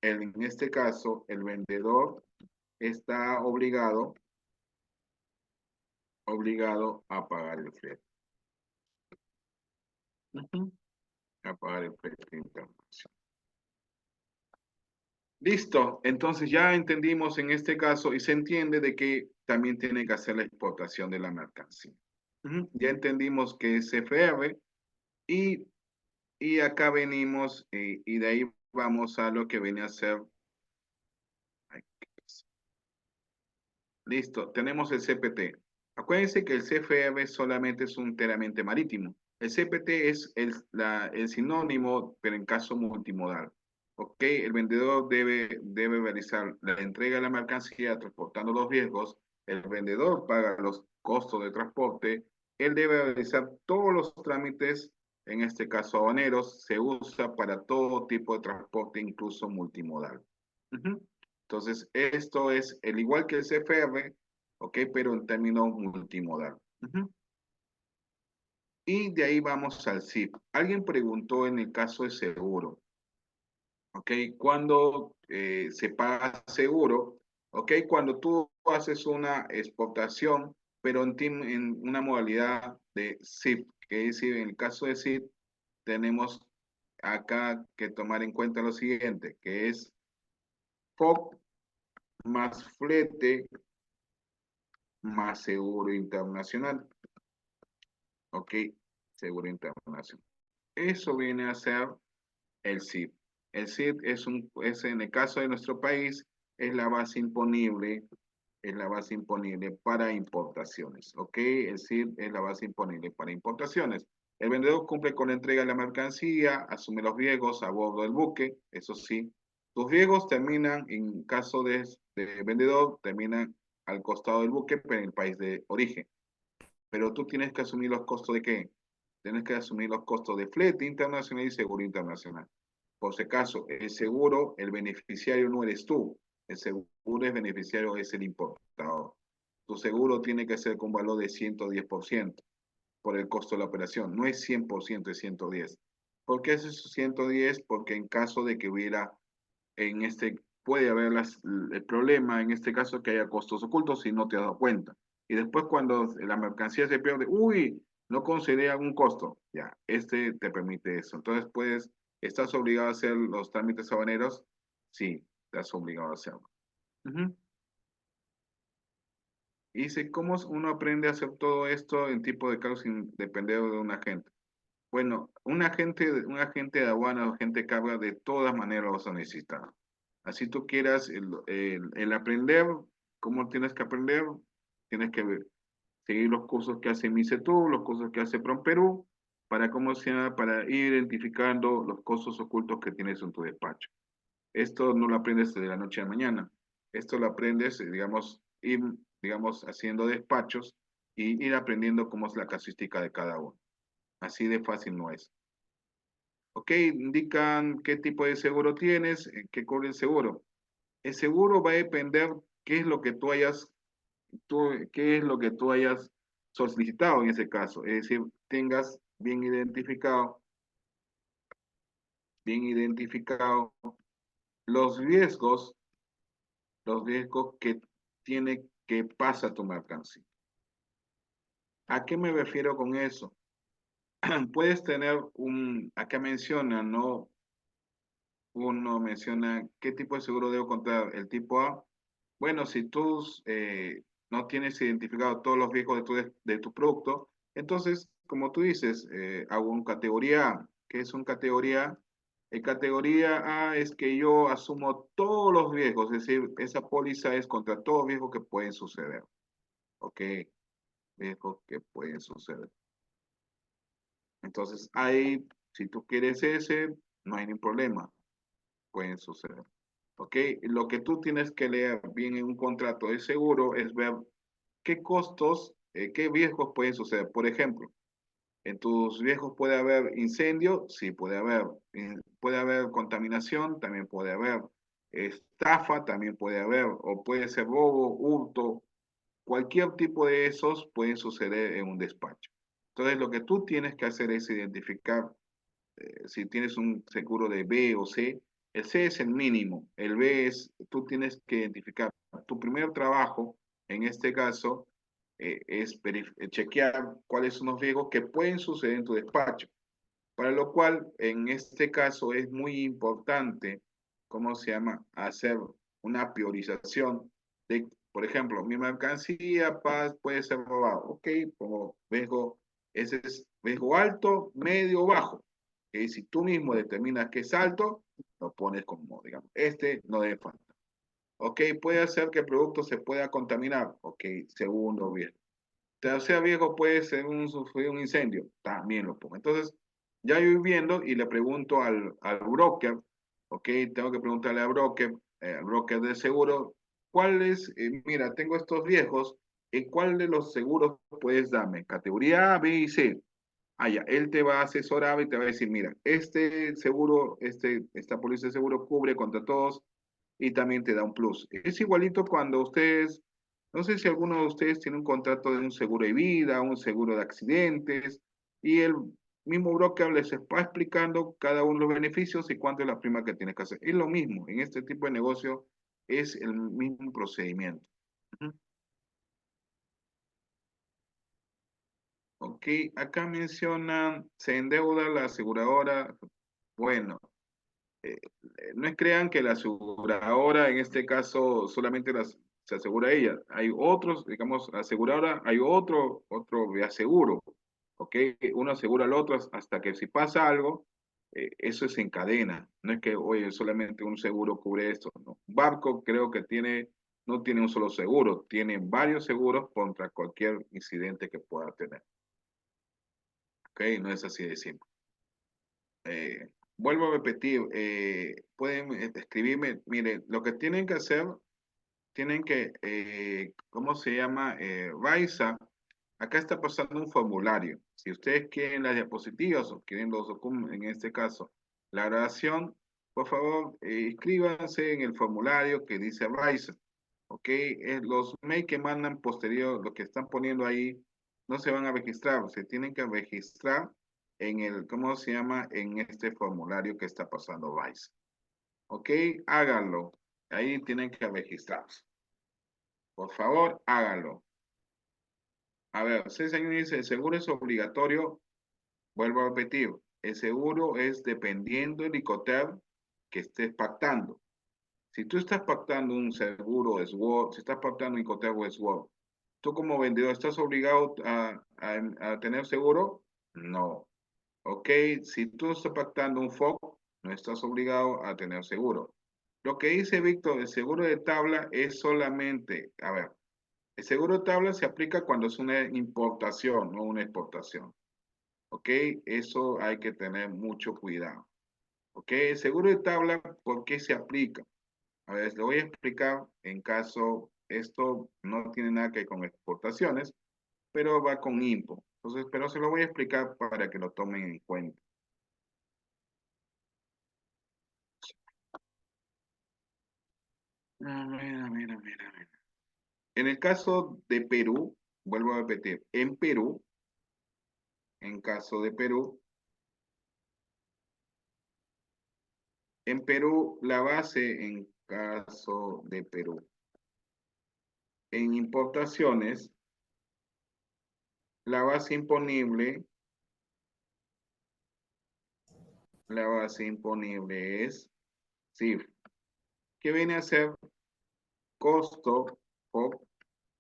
En este caso, el vendedor está obligado a pagar el flete. Ujú. A pagar el flete internacional. Listo, entonces ya entendimos en este caso y se entiende de que también tiene que hacer la exportación de la mercancía. Ujú. Ya entendimos que es CFR y, y acá venimos y de ahí vamos a lo que viene a ser. Ay, ¿qué pasa? Listo, tenemos el CPT. Acuérdense que el CFR solamente es un enteramente marítimo. El CPT es el sinónimo, pero en caso multimodal. Ok, el vendedor debe realizar la entrega de la mercancía transportando los riesgos. El vendedor paga los costos de transporte. Él debe realizar todos los trámites, en este caso aduaneros. Se usa para todo tipo de transporte, incluso multimodal. Ujú. Entonces, esto es el igual que el CFR, ¿ok? Pero en términos multimodal. Y de ahí vamos al SIP. Alguien preguntó en el caso de seguro, ¿ok? Cuando se paga seguro, ¿ok? Cuando tú haces una exportación, pero en una modalidad de SIP, que es decir, en el caso de SIP, tenemos acá que tomar en cuenta lo siguiente, que es FOB más flete más seguro internacional, ¿ok? Seguro internacional. Eso viene a ser el SID. El SID es en el caso de nuestro país, es la base imponible para importaciones, ¿ok? El SID es la base imponible para importaciones. El vendedor cumple con la entrega de la mercancía, asume los riesgos a bordo del buque, eso sí. Tus riesgos terminan, en caso de vendedor, terminan al costado del buque, pero en el país de origen. Pero tú tienes que asumir los costos de qué? Tienes que asumir los costos de flete internacional y seguro internacional. Por si acaso, el seguro, el beneficiario no eres tú. El seguro es beneficiario, es el importador. Tu seguro tiene que ser con valor de 110% por el costo de la operación. No es 100%, es 110. ¿Por qué es 110? Porque en caso de que hubiera, puede haber el problema, en este caso, que haya costos ocultos si no te has dado cuenta. Y después cuando la mercancía se pierde, uy, no consideré algún costo. Ya, te permite eso. Entonces, ¿estás obligado a hacer los trámites aduaneros? Sí, estás obligado a hacerlo. Y dice, ¿cómo uno aprende a hacer todo esto en tipo de cargo sin depender de un agente? Bueno, un agente de aduana o agente de carga de todas maneras lo vas a necesitar. Así tú quieras el aprender, ¿cómo tienes que aprender? Tienes que seguir los cursos que hace MICETU, los cursos que hace PROMPERÚ, para ir identificando los costos ocultos que tienes en tu despacho. Esto no lo aprendes de la noche a la mañana. Esto lo aprendes, digamos, haciendo despachos y ir aprendiendo cómo es la casuística de cada uno. Así de fácil no es. Ok, indican qué tipo de seguro tienes, qué cubre el seguro. El seguro va a depender qué es lo que qué es lo que tú hayas solicitado en ese caso. Es decir, tengas bien identificado los riesgos, que tiene que pasa tu mercancía. ¿A qué me refiero con eso? Puedes tener acá menciona, ¿no? Uno menciona qué tipo de seguro debo contratar. El tipo A, bueno, si tú no tienes identificado todos los riesgos de tu producto, entonces, como tú dices, hago un categoría A. ¿Qué es un categoría A? El categoría A es que yo asumo todos los riesgos, es decir, esa póliza es contra todos los riesgos que pueden suceder. ¿Ok? Riesgos que pueden suceder. Entonces, ahí, si tú quieres ese, no hay ningún problema. Pueden suceder. ¿Ok? Lo que tú tienes que leer bien en un contrato de seguro es ver qué costos, qué riesgos pueden suceder. Por ejemplo, en tus riesgos puede haber incendio, sí puede haber. Puede haber contaminación, también puede haber. Estafa, también puede haber. O puede ser robo, hurto. Cualquier tipo de esos pueden suceder en un despacho. Entonces, lo que tú tienes que hacer es identificar si tienes un seguro de B o C, el C es el mínimo, el B es, tú tienes que identificar tu primer trabajo, en este caso, es chequear cuáles son los riesgos que pueden suceder en tu despacho, para lo cual, en este caso, es muy importante, ¿cómo se llama?, hacer una priorización de, por ejemplo, mi mercancía puede ser robada, ok, como riesgo, ese es riesgo alto, medio o bajo. Si tú mismo determinas que es alto, lo pones como, digamos, no debe faltar. Ok, puede hacer que el producto se pueda contaminar. Ok, segundo riesgo. Tercer riesgo puede ser sufrir un incendio. También lo pongo. Entonces, ya yo voy viendo y le pregunto al broker, ok, tengo que preguntarle al broker de seguro, mira, tengo estos riesgos, ¿cuál de los seguros puedes darme? Categoría A, B y C. Ah, ya, él te va a asesorar y te va a decir, mira, este seguro, esta póliza de seguro cubre contra todos y también te da un plus. Es igualito cuando ustedes, no sé si alguno de ustedes tiene un contrato de un seguro de vida, un seguro de accidentes, y el mismo broker les va explicando cada uno de los beneficios y cuánto es la prima que tienes que hacer. Es lo mismo, en este tipo de negocio es el mismo procedimiento. Ujú. Ok, acá mencionan, se endeuda la aseguradora. Bueno, no es crean que la aseguradora, en este caso, solamente se asegura ella. Hay otros, digamos, aseguradora, hay otro de aseguro, ¿ok? Uno asegura al otro hasta que si pasa algo, eso se encadena. No es que, oye, solamente un seguro cubre esto, ¿no? Barco creo que no tiene un solo seguro, tiene varios seguros contra cualquier incidente que pueda tener, ¿ok? No es así de simple. Eh, Vuelvo a repetir, pueden escribirme, mire, lo que tienen que hacer, tienen que, ¿cómo se llama? Raiza, acá está pasando un formulario. Si ustedes quieren las diapositivas o quieren los documentos, en este caso, la grabación, por favor, inscríbanse en el formulario que dice Raiza. ¿Ok? Los mails que mandan posterior, lo que están poniendo ahí, no se van a registrar, se tienen que registrar en el, ¿cómo se llama? En este formulario que está pasando Vice. ¿Ok? Háganlo. Ahí tienen que registrarse. Por favor, háganlo. A ver, ese señor dice, el seguro es obligatorio. Vuelvo a repetir, el seguro es dependiendo del ICOTER que estés pactando. Si tú estás pactando un seguro SWOT, si estás pactando un hipoteca SWOT, ¿tú como vendedor estás obligado a tener seguro? No. Ok, si tú estás pactando un FOC, no estás obligado a tener seguro. Lo que dice Víctor, el seguro de tabla es solamente, a ver, el seguro de tabla se aplica cuando es una importación, no una exportación. Ok, eso hay que tener mucho cuidado. Ok, el seguro de tabla, ¿por qué se aplica? A ver, le voy a explicar en caso, esto no tiene nada que ver con exportaciones, pero va con IMPO. Entonces, pero se lo voy a explicar para que lo tomen en cuenta. A ver. En el caso de Perú, vuelvo a repetir, en Perú, en caso de Perú, en Perú, la base en caso de Perú, en importaciones, la base imponible, la base imponible es CIF, que viene a ser costo por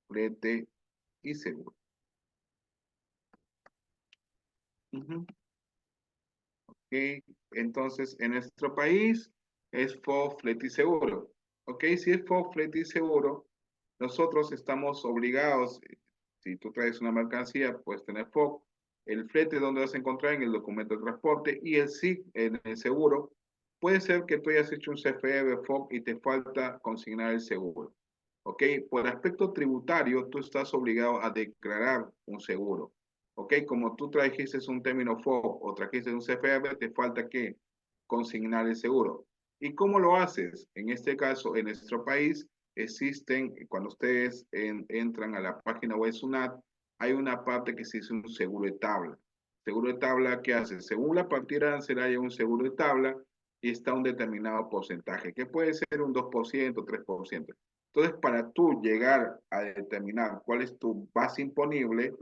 flete y seguro. Ujú. Ok, entonces en nuestro país es FOB, flete y seguro. Ok, si es FOB, flete y seguro, nosotros estamos obligados, si tú traes una mercancía, puedes tener FOB, el flete donde vas a encontrar en el documento de transporte y el SIC en el seguro. Puede ser que tú hayas hecho un CFE FOB y te falta consignar el seguro. ¿Ok? Por aspecto tributario, tú estás obligado a declarar un seguro. ¿Ok? Como tú trajiste un término FOB o trajiste un CFR, te falta que consignar el seguro. ¿Y cómo lo haces? En este caso, en nuestro país, existen, cuando ustedes entran a la página web SUNAT, hay una parte que se dice un seguro de tabla. Seguro de tabla, ¿qué hace? Según la partida arancelaria, un seguro de tabla y está un determinado porcentaje, que puede ser un 2%, 3%. Entonces, para tú llegar a determinar cuál es tu base imponible,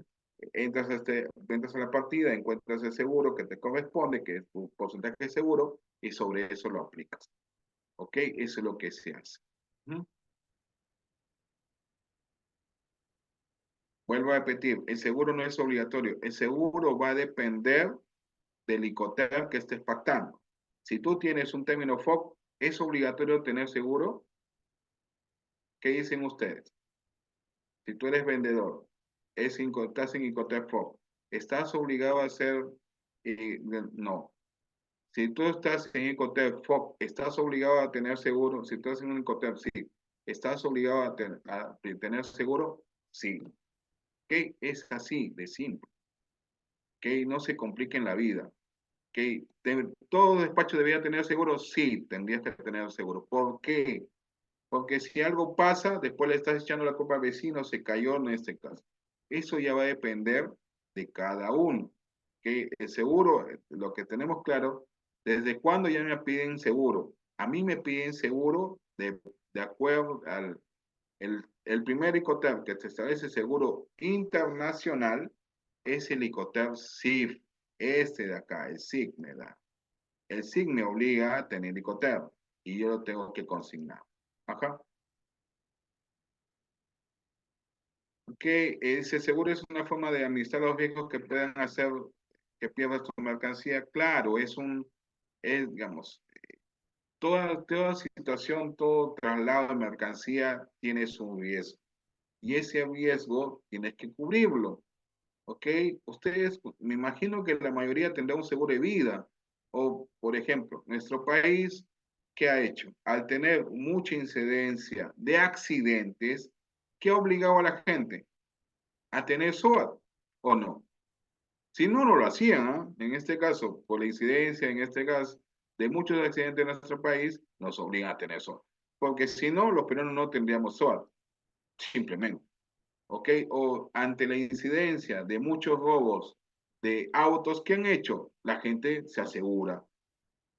entras a la partida, encuentras el seguro que te corresponde, que es tu porcentaje de seguro, y sobre eso lo aplicas. ¿Ok? Eso es lo que se hace. ¿Mm? Vuelvo a repetir, el seguro no es obligatorio. El seguro va a depender del ICOTER que estés pactando. Si tú tienes un término FOB, ¿es obligatorio tener seguro? ¿Qué dicen ustedes? Si tú eres vendedor, estás en Icotep FOB, ¿estás obligado a hacer? No. Si tú estás en Icotep FOB, ¿estás obligado a tener seguro? Si tú estás en un Icotep, sí. ¿Estás obligado a tener seguro? Sí. ¿Qué? Es así de simple. ¿Qué? No se compliquen la vida. ¿Qué? ¿Todo despacho debería tener seguro? Sí, tendrías que tener seguro. ¿Por qué? Porque si algo pasa, después le estás echando la culpa al vecino, se cayó en este caso. Eso ya va a depender de cada uno. Que el seguro, lo que tenemos claro, ¿desde cuándo ya me piden seguro? A mí me piden seguro de acuerdo al el primer ICOTER que te establece seguro internacional es el ICOTER SIF, este de acá, el SIG me da. El SIG me obliga a tener ICOTER y yo lo tengo que consignar. Ajá. Que ese seguro es una forma de administrar los riesgos que puedan hacer que pierdas tu mercancía. Claro, digamos, toda situación, todo traslado de mercancía tiene su riesgo. Y ese riesgo tienes que cubrirlo. ¿Ok? Ustedes, me imagino que la mayoría tendrá un seguro de vida. O, por ejemplo, nuestro país, ¿qué ha hecho? Al tener mucha incidencia de accidentes, ¿qué ha obligado a la gente? A tener SOAT, ¿o no? Si no, no lo hacían, ¿ah? En este caso, por la incidencia, en este caso, de muchos accidentes en nuestro país, nos obligan a tener SOAT. Porque si no, los peruanos no tendríamos SOAT, simplemente. ¿Ok? O ante la incidencia de muchos robos de autos, ¿qué han hecho? La gente se asegura.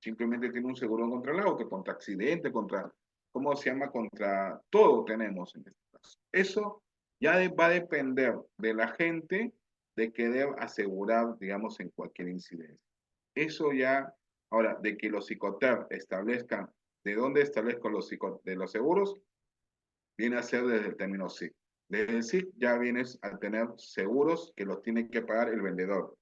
Simplemente tiene un seguro contra el auto, contra accidente, contra, ¿cómo se llama? Contra todo tenemos en este caso. Eso ya va a depender de la gente de que debe asegurar, digamos, en cualquier incidencia. Eso ya, ahora, de que los psicoter establezcan, ¿de dónde establezco de los seguros? Viene a ser desde el término SIC. Desde el SIC ya vienes a tener seguros que los tiene que pagar el vendedor.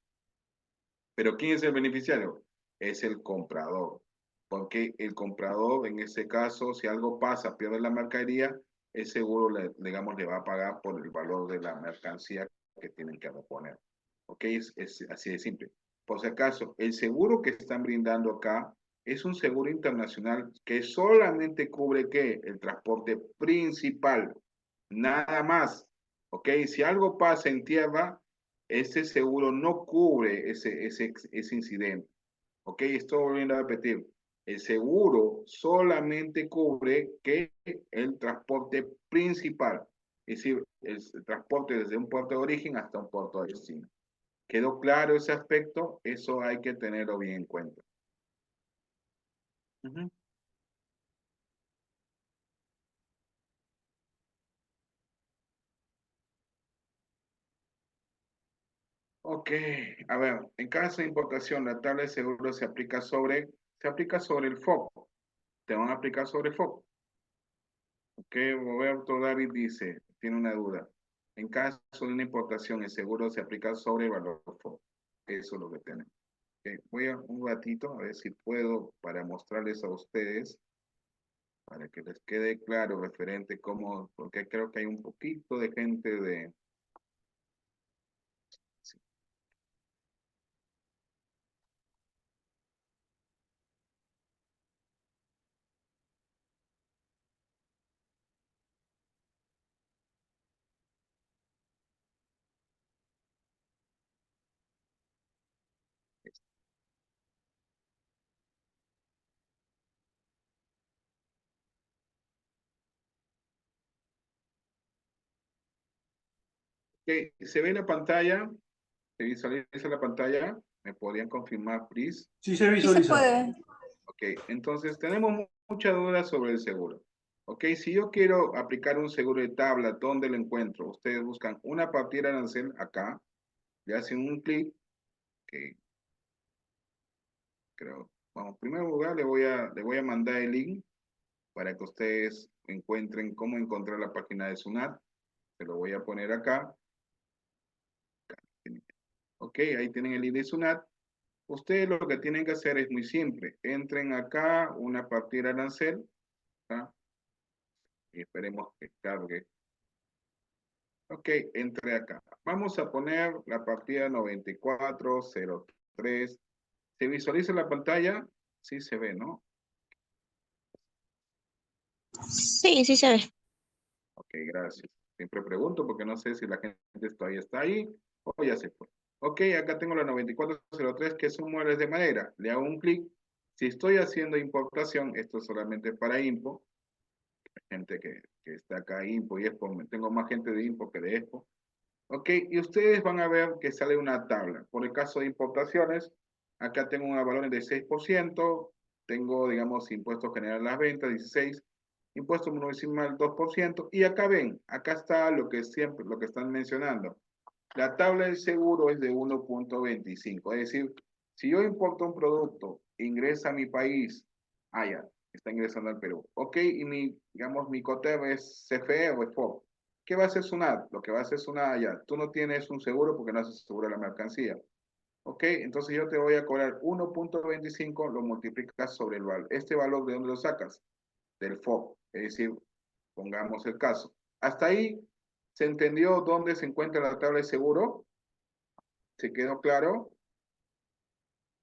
Pero ¿quién es el beneficiario? Es el comprador. Porque el comprador, en ese caso, si algo pasa, pierde la mercadería, el seguro, digamos, le va a pagar por el valor de la mercancía que tienen que reponer. ¿Ok? Es así de simple. Por si acaso, el seguro que están brindando acá es un seguro internacional que solamente cubre ¿qué? El transporte principal, nada más. ¿Ok? Si algo pasa en tierra, ese seguro no cubre ese incidente. ¿Ok? Estoy volviendo a repetir. El seguro solamente cubre que el transporte principal, es decir, el transporte desde un puerto de origen hasta un puerto de destino. ¿Quedó claro ese aspecto? Eso hay que tenerlo bien en cuenta. Uh-huh. Ok, a ver, en caso de importación, la tabla de seguro se aplica sobre el foco. Te van a aplicar sobre el foco. Ok, Roberto David dice, tiene una duda. En caso de una importación, el seguro se aplica sobre el valor FOB. Eso es lo que tenemos. Okay, voy a un ratito a ver si puedo para mostrarles a ustedes, para que les quede claro referente cómo, porque creo que hay un poquito de gente de... Sí. Ok, ¿se ve la pantalla? ¿Se visualiza la pantalla? ¿Me podrían confirmar, please? Sí se Sí se visualiza. puede. Ok, entonces tenemos muchas dudas sobre el seguro. Ok, si yo quiero aplicar un seguro de tabla, ¿dónde lo encuentro? Ustedes buscan una partida arancel acá, le hacen un clic, que creo, vamos, en primer lugar le voy a mandar el link para que ustedes encuentren cómo encontrar la página de SUNAT. Se lo voy a poner acá. Ok, ahí tienen el link de SUNAT. Ustedes lo que tienen que hacer es muy simple. Entren acá, una partida arancel, ¿ah? Y esperemos que cargue. Ok, entre acá. Vamos a poner la partida 9403. ¿Se visualiza la pantalla? Sí se ve, ¿no? Sí, sí se ve. Ok, gracias. Siempre pregunto porque no sé si la gente todavía está ahí o ya se fue. Ok, acá tengo la 9403 que son muebles de madera. Le hago un clic. Si estoy haciendo importación, esto es solamente para info. gente que está acá, Impo y Expo, tengo más gente de Impo que de Expo. Ok, y ustedes van a ver que sale una tabla. Por el caso de importaciones, acá tengo unos valores de 6%, tengo, digamos, impuestos generales a las ventas, 16%, impuesto municipal 2%, y acá ven, acá está lo que siempre, lo que están mencionando. La tabla del seguro es de 1.25, es decir, si yo importo un producto, ingresa a mi país, ya, está ingresando al Perú, ok, y digamos, mi COTEB es CFE o es FOB. ¿Qué va a hacer SUNAT? Lo que va a hacer SUNAT, ya, tú no tienes un seguro porque no haces seguro de la mercancía. Ok, entonces yo te voy a cobrar 1.25, lo multiplicas sobre el valor. ¿Este valor de dónde lo sacas? Del FOB, es decir, pongamos el caso. Hasta ahí, ¿se entendió dónde se encuentra la tabla de seguro? ¿Se quedó claro?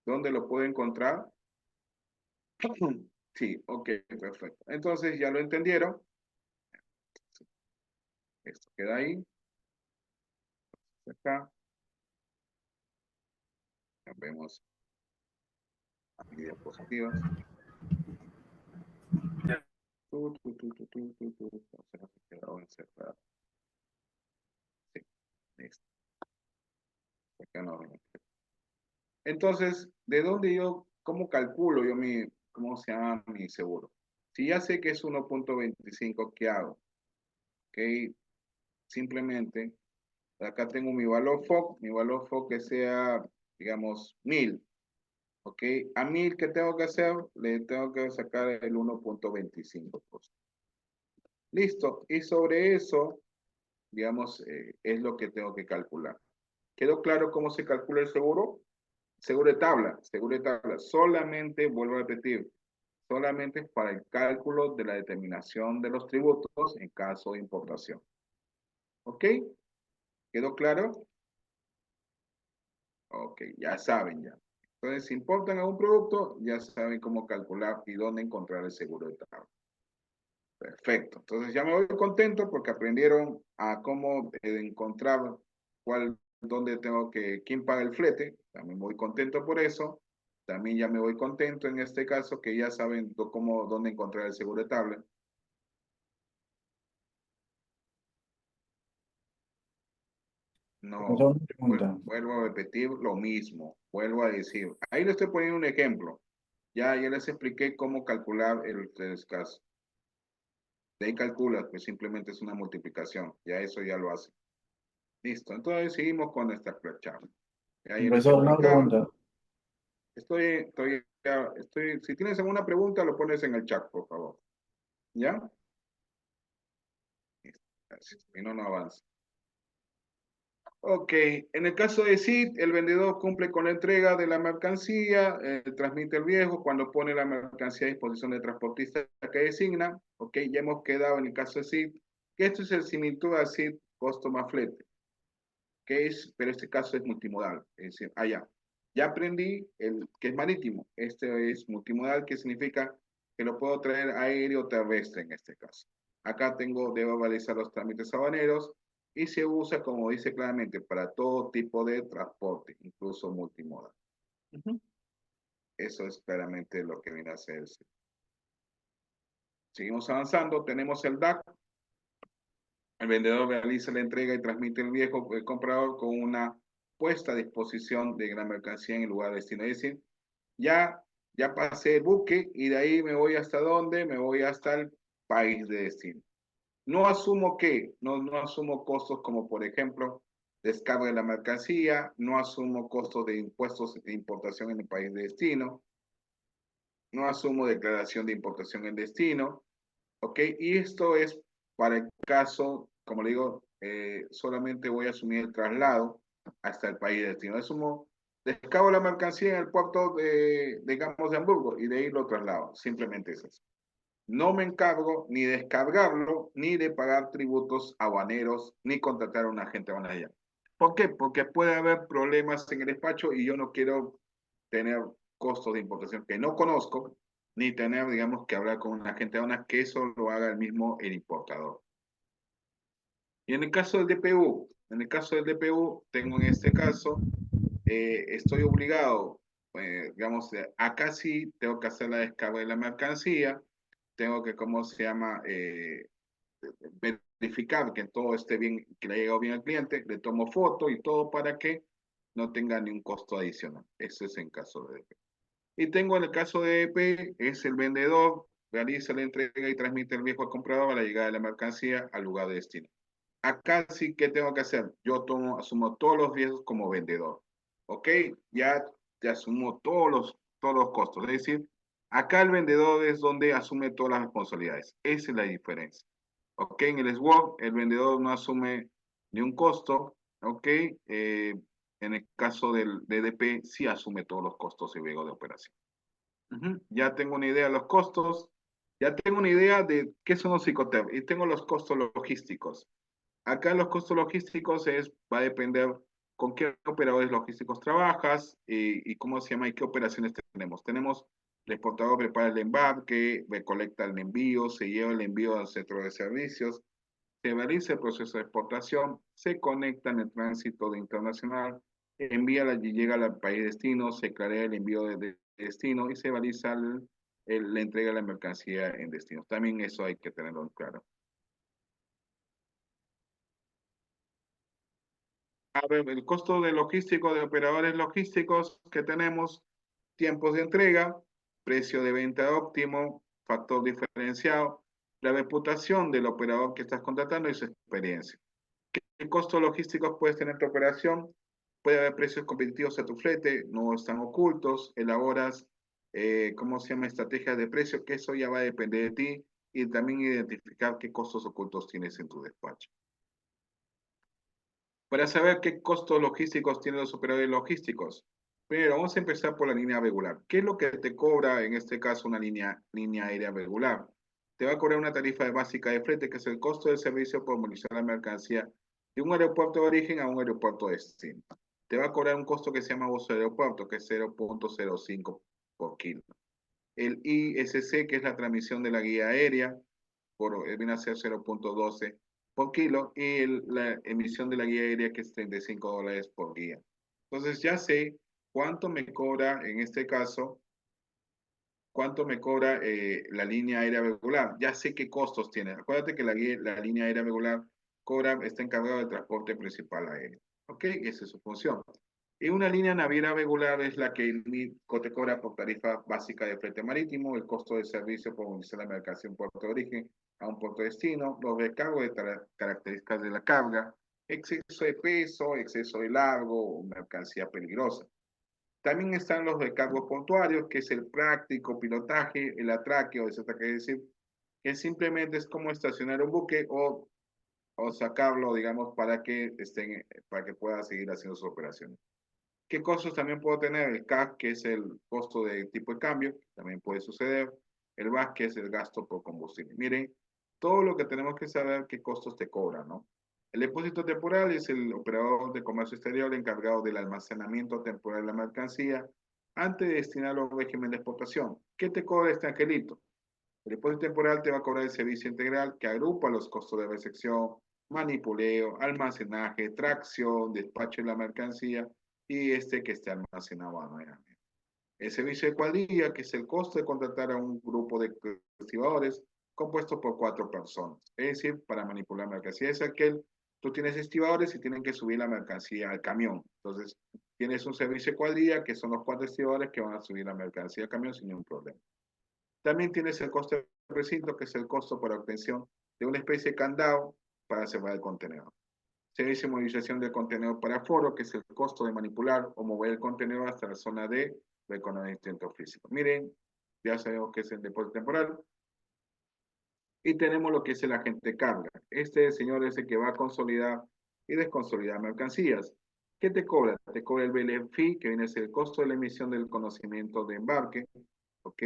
¿Dónde lo puedo encontrar? Sí, ok, perfecto. Entonces, ¿ya lo entendieron? Esto queda ahí. Acá. Ya vemos mis diapositivas. Se quedó encerrado. Sí, listo. Acá no. Entonces, ¿de dónde yo, cómo calculo yo cómo se llama mi seguro? Si ya sé que es 1.25, ¿qué hago? Ok, simplemente, acá tengo mi valor FOB que sea, digamos, 1000. Ok, a 1000, ¿qué tengo que hacer? Le tengo que sacar el 1.25%. Listo, y sobre eso, digamos, es lo que tengo que calcular. ¿Quedó claro cómo se calcula el seguro? Seguro de tabla, seguro de tabla. Solamente, vuelvo a repetir, solamente es para el cálculo de la determinación de los tributos en caso de importación. ¿Ok? ¿Quedó claro? Ok, ya saben ya. Entonces, si importan algún producto, ya saben cómo calcular y dónde encontrar el seguro de tabla. Perfecto. Entonces ya me voy contento porque aprendieron a cómo encontrar dónde tengo quién paga el flete. También voy contento por eso. También ya me voy contento en este caso que ya saben dónde encontrar el seguro de tabla. No, Profesor, una pregunta. vuelvo a repetir lo mismo. Vuelvo a decir. Ahí le estoy poniendo un ejemplo. Ya les expliqué cómo calcular el caso. De ahí calcula, pues simplemente es una multiplicación. Ya eso ya lo hace. Listo. Entonces seguimos con esta charla. Ahí les he Profesor, una explicado. pregunta. Si tienes alguna pregunta, lo pones en el chat, por favor. ¿Ya? Gracias. Y no avanza. Ok, en el caso de SIT, el vendedor cumple con la entrega de la mercancía, transmite el viejo cuando pone la mercancía a disposición del transportista que designa. Ok, ya hemos quedado en el caso de SIT, que esto es el similitud a SIT costo más flete, pero este caso es multimodal, es decir, ya aprendí que es marítimo, este es multimodal, que significa que lo puedo traer aéreo o terrestre en este caso. Acá debo realizar los trámites aduaneros y se usa, como dice claramente, para todo tipo de transporte, incluso multimodal. Eso es claramente lo que viene a ser. Seguimos avanzando, tenemos el DAC. El vendedor realiza la entrega y transmite el comprador con una puesta a disposición de la mercancía en el lugar de destino. Es decir, ya pasé el buque y de ahí me voy hasta dónde, me voy hasta el país de destino. No asumo no asumo costos como por ejemplo descarga de la mercancía, no asumo costos de impuestos de importación en el país de destino, no asumo declaración de importación en destino, ¿ok? Y esto es para el caso, como le digo, solamente voy a asumir el traslado hasta el país de destino. Descargo la mercancía en el puerto digamos, de Hamburgo y de ahí lo traslado. Simplemente es eso. No me encargo ni de descargarlo, ni de pagar tributos aduaneros, ni contratar a un agente aduanero. ¿Por qué? Porque puede haber problemas en el despacho y yo no quiero tener costos de importación que no conozco, ni tener, digamos, que hablar con un agente aduanero, que eso lo haga el importador. Y en el caso del DPU, tengo en este caso, estoy obligado, digamos, acá sí tengo que hacer la descarga de la mercancía, tengo que, ¿cómo se llama? Verificar que todo esté bien, que le haya llegado bien al cliente, le tomo foto y todo para que no tenga ni un costo adicional. Eso es en caso de EP. Y tengo en el caso de EP, es el vendedor, realiza la entrega y transmite el viejo al comprador a la llegada de la mercancía al lugar de destino. Acá sí que tengo que hacer, yo asumo todos los riesgos como vendedor, ¿ok? Ya te asumo todos los costos, es decir, acá el vendedor es donde asume todas las responsabilidades, esa es la diferencia, ¿ok? En el SWOT, el vendedor no asume ni un costo, ¿ok? En el caso del DDP, sí asume todos los costos y riesgos de operación. Ya tengo una idea de los costos, ya tengo una idea de qué son los psicotep y tengo los costos logísticos. Acá los costos logísticos va a depender con qué operadores logísticos trabajas y cómo se llama y qué operaciones tenemos. Tenemos el exportador prepara el embarque, recolecta el envío, se lleva el envío al centro de servicios, se realiza el proceso de exportación, se conecta en el tránsito de internacional, y llega al país destino, se crea el envío de destino y se realiza la entrega de la mercancía en destino. También eso hay que tenerlo claro. A ver, el costo de logístico de operadores logísticos que tenemos, tiempos de entrega, precio de venta óptimo, factor diferenciado, la reputación del operador que estás contratando y su experiencia. ¿Qué costos logísticos puedes tener tu operación? Puede haber precios competitivos a tu flete, no están ocultos, elaboras, ¿cómo se llama? Estrategias de precio, que eso ya va a depender de ti y también identificar qué costos ocultos tienes en tu despacho. Para saber qué costos logísticos tienen los operadores logísticos, primero vamos a empezar por la línea regular. ¿Qué es lo que te cobra en este caso una línea aérea regular? Te va a cobrar una tarifa básica de flete, que es el costo del servicio por movilizar la mercancía de un aeropuerto de origen a un aeropuerto de destino. Te va a cobrar un costo que se llama uso de aeropuerto, que es 0.05 por kilo. El ISC, que es la transmisión de la guía aérea, viene a ser 0.12 por kilo y la emisión de la guía aérea que es $35 por guía. Entonces ya sé cuánto me cobra en este caso, cuánto me cobra la línea aérea regular. Ya sé qué costos tiene. Acuérdate que la línea aérea regular está encargada del transporte principal aéreo. ¿Ok? Esa es su función. Y una línea naviera regular es la que te cobra por tarifa básica de flete marítimo, el costo de servicio por movilizar la mercancía en puerto de origen a un puerto de destino, los recargos de características de la carga, exceso de peso, exceso de largo, mercancía peligrosa. También están los recargos portuarios, que es el práctico, pilotaje, el atraque o desatraque, es decir, que simplemente es como estacionar un buque o sacarlo, digamos, para que pueda seguir haciendo sus operaciones. ¿Qué costos también puedo tener? El CAC, que es el costo de tipo de cambio, también puede suceder. El VAS, que es el gasto por combustible. Miren, todo lo que tenemos que saber, qué costos te cobran, ¿no? El depósito temporal es el operador de comercio exterior encargado del almacenamiento temporal de la mercancía antes de destinarlo a un régimen de exportación. ¿Qué te cobra este angelito? El depósito temporal te va a cobrar el servicio integral que agrupa los costos de recepción, manipuleo, almacenaje, tracción, despacho de la mercancía y que esté almacenado manualmente. El servicio de cuadrilla, que es el costo de contratar a un grupo de estibadores compuesto por 4 personas. Es decir, para manipular mercancía es tú tienes estibadores y tienen que subir la mercancía al camión. Entonces, tienes un servicio de cuadrilla, que son los 4 estibadores que van a subir la mercancía al camión sin ningún problema. También tienes el costo de recinto, que es el costo por obtención de una especie de candado para cerrar el contenedor. Servicio de movilización del contenedor para aforo, que es el costo de manipular o mover el contenedor hasta la zona de reconocimiento físico. Miren, ya sabemos que es el depósito temporal. Y tenemos lo que es el agente de carga. Este señor es el que va a consolidar y desconsolidar mercancías. ¿Qué te cobra? Te cobra el BLM fee, que viene a ser el costo de la emisión del conocimiento de embarque. ¿Ok?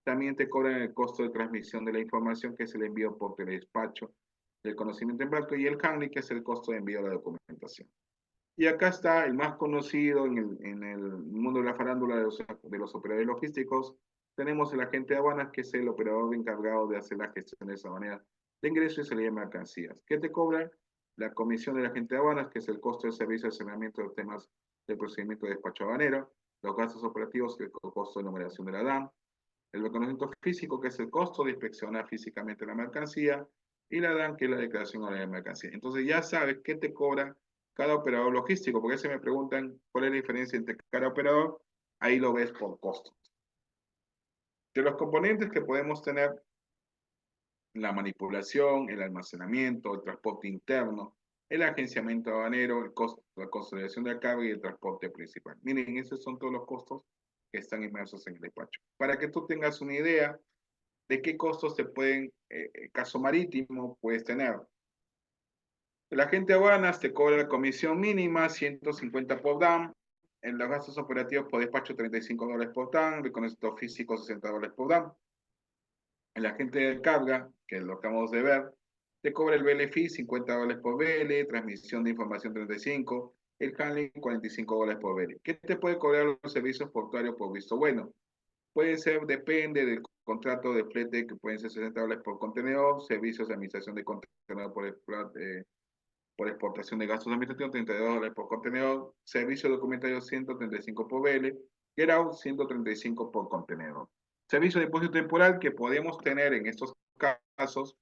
También te cobran el costo de transmisión de la información, que es el envío por teledespacho del conocimiento de embarque, y el handling, que es el costo de envío de la documentación. Y acá está el más conocido en el mundo de la farándula de los operadores logísticos. Tenemos el agente de aduanas, que es el operador encargado de hacer la gestión de esa manera de ingreso y salida de mercancías. ¿Qué te cobra? La comisión del agente de aduanas, que es el costo del servicio de saneamiento de temas del procedimiento de despacho aduanero, los gastos operativos, que es el costo de numeración de la DAM, el reconocimiento físico, que es el costo de inspeccionar físicamente la mercancía, y la DAN, que es la declaración de la mercancía. Entonces ya sabes qué te cobra cada operador logístico, porque se me preguntan cuál es la diferencia entre cada operador, ahí lo ves por costo. De los componentes que podemos tener, la manipulación, el almacenamiento, el transporte interno, el agenciamiento aduanero, el costo, la consolidación de la carga y el transporte principal. Miren, esos son todos los costos que están inmersos en el despacho. Para que tú tengas una idea de qué costos te pueden, caso marítimo, puedes tener. El agente de aduanas te cobra la comisión mínima, 150 por DAM. En los gastos operativos por despacho, $35 por DAM. Reconocimiento físico, $60 por DAM. El agente de carga, que es lo que acabamos de ver, te cobra el BLFI, $50 por BL, transmisión de información 35, el handling $45 por BL. ¿Qué te puede cobrar los servicios portuarios por visto bueno? Puede ser, depende del contrato de flete, que pueden ser $60 por contenedor, servicios de administración de contenedor por exportación de gastos administrativos, $32 por contenedor, servicio documentario 135 por BL, get out 135 por contenedor. Servicio de depósito temporal que podemos tener en estos casos,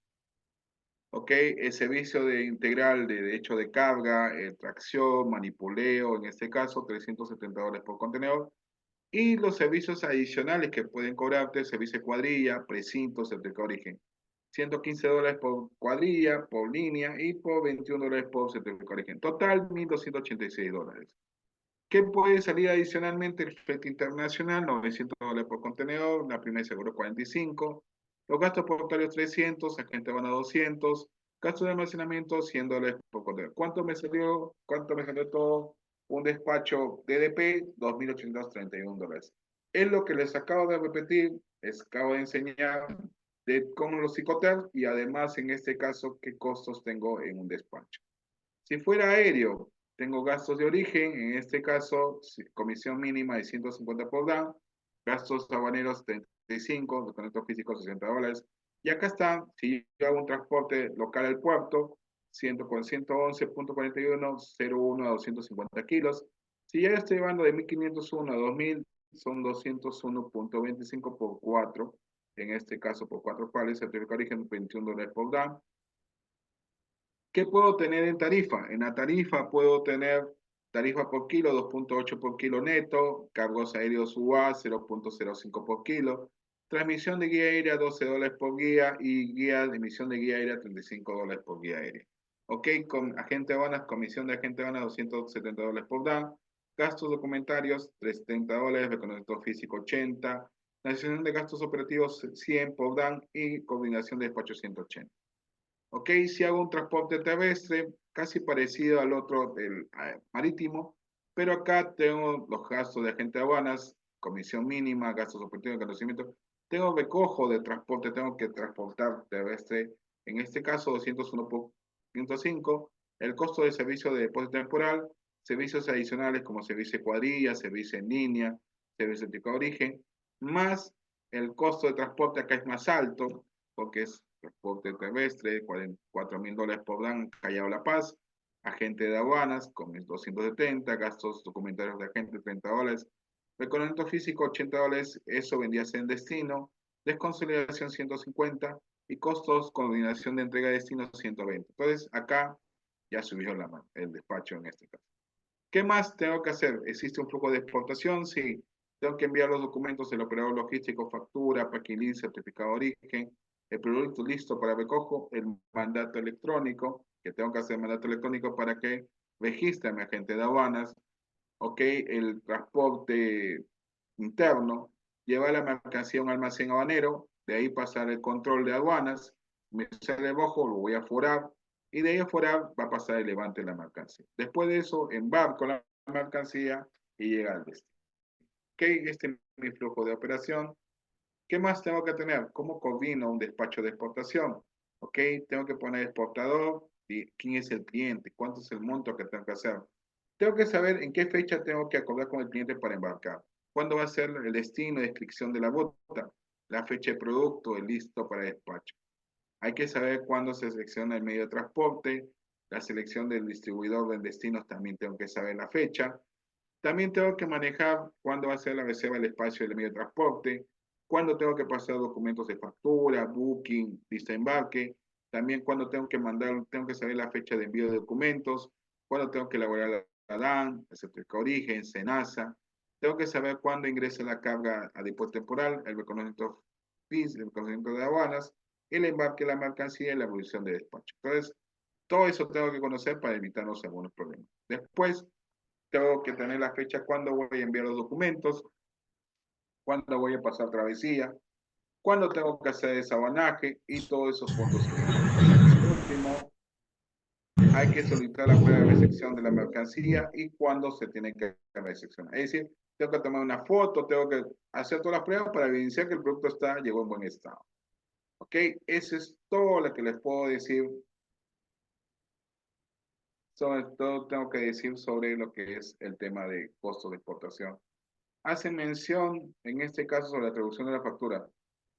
ok, el servicio de integral de hecho de carga, tracción, manipuleo, en este caso $370 por contenedor, y los servicios adicionales que pueden cobrarte, servicio de cuadrilla, precinto, certificado de origen. $115 por cuadrilla, por línea, y por $21 por certificado de origen. Total, $1,286. ¿Qué puede salir adicionalmente? El flete internacional, $900 por contenedor, la primera seguro 45, los gastos portuarios 300, agente aduana 200, gastos de almacenamiento $100 por contenedor. ¿Cuánto me salió todo? Un despacho DDP, $2,831. Es lo que les acabo de repetir, les acabo de enseñar de cómo los psicotel y además en este caso qué costos tengo en un despacho. Si fuera aéreo, tengo gastos de origen, en este caso comisión mínima de 150 por DAM, gastos aduaneros 35, documentos físicos $60. Y acá está, si yo hago un transporte local al puerto, 111.41, 01 a 250 kilos. Si ya estoy llevando de 1501 a 2000, son 201.25 por 4, en este caso por 4 pares, certificado de origen $21 por DAM. ¿Qué puedo tener en tarifa? En la tarifa puedo tener tarifa por kilo, 2.8 por kilo neto, cargos aéreos UA, 0.05 por kilo, transmisión de guía aérea, $12 por guía, y guía de emisión de guía aérea, $35 por guía aérea. Ok, con agente de aduanas, comisión de agente de aduanas, $270 por DAM, gastos documentarios, $370, reconocimiento físico, 80, nacional de gastos operativos, 100 por DAM, y coordinación de despacho, 180. Ok, si hago un transporte terrestre, casi parecido al otro del marítimo, pero acá tengo los gastos de agente de aduanas, comisión mínima, gastos operativos de conocimiento. Tengo recojo de transporte, tengo que transportar terrestre, en este caso 201 por 105, el costo de servicio de depósito temporal, servicios adicionales como servicio de cuadrilla, servicio en línea, servicio de origen, más el costo de transporte acá es más alto, porque es transporte terrestre, $44,000 por DAN, Callao La Paz, agente de aduanas, con $270, gastos documentarios de agente, $30, reconocimiento físico, $80, eso vendría a ser en destino, desconsolidación 150, y costos, coordinación de entrega de destino 120. Entonces, acá ya subió el despacho en este caso. ¿Qué más tengo que hacer? ¿Existe un flujo de exportación? Sí. Tengo que enviar los documentos del operador logístico, factura, paquilín, certificado de origen, el producto listo para recojo, el mandato electrónico, que tengo que hacer mandato electrónico para que registre a mi agente de aduanas, ok, el transporte interno, llevar la mercancía a un almacén aduanero, de ahí pasar el control de aduanas, me sale rojo, lo voy a forar, y de ahí a forar va a pasar el levante de la mercancía. Después de eso, embarco la mercancía y llega al destino. Ok, este es mi flujo de operación. ¿Qué más tengo que tener? ¿Cómo coordino un despacho de exportación? Ok, tengo que poner exportador y quién es el cliente, cuánto es el monto que tengo que hacer. Tengo que saber en qué fecha tengo que acordar con el cliente para embarcar. ¿Cuándo va a ser el destino, descripción de la ruta, la fecha de producto, el listo para despacho? Hay que saber cuándo se selecciona el medio de transporte, la selección del distribuidor de destinos, también tengo que saber la fecha. También tengo que manejar cuándo va a ser la reserva del espacio del medio de transporte, cuándo tengo que pasar documentos de factura, booking, lista de embarque, también cuándo tengo que mandar, tengo que saber la fecha de envío de documentos, cuándo tengo que elaborar la DAN, el certificado de origen, SENASA, tengo que saber cuándo ingresa la carga a depósito temporal, el reconocimiento FIS, el reconocimiento de aduanas, el embarque de la mercancía y la evolución de despacho. Entonces, todo eso tengo que conocer para evitarnos algunos problemas. Después, tengo que tener la fecha cuándo voy a enviar los documentos, cuándo voy a pasar travesía, cuándo tengo que hacer desabanaje y todos esos puntos. Por último, hay que solicitar la prueba de recepción de la mercancía y cuándo se tiene que recepcionar. Es decir, tengo que tomar una foto, tengo que hacer todas las pruebas para evidenciar que el producto llegó en buen estado. ¿Ok? Eso es todo lo que les puedo decir. Sobre todo tengo que decir sobre lo que es el tema de costos de exportación. Hace mención, en este caso, sobre la traducción de la factura.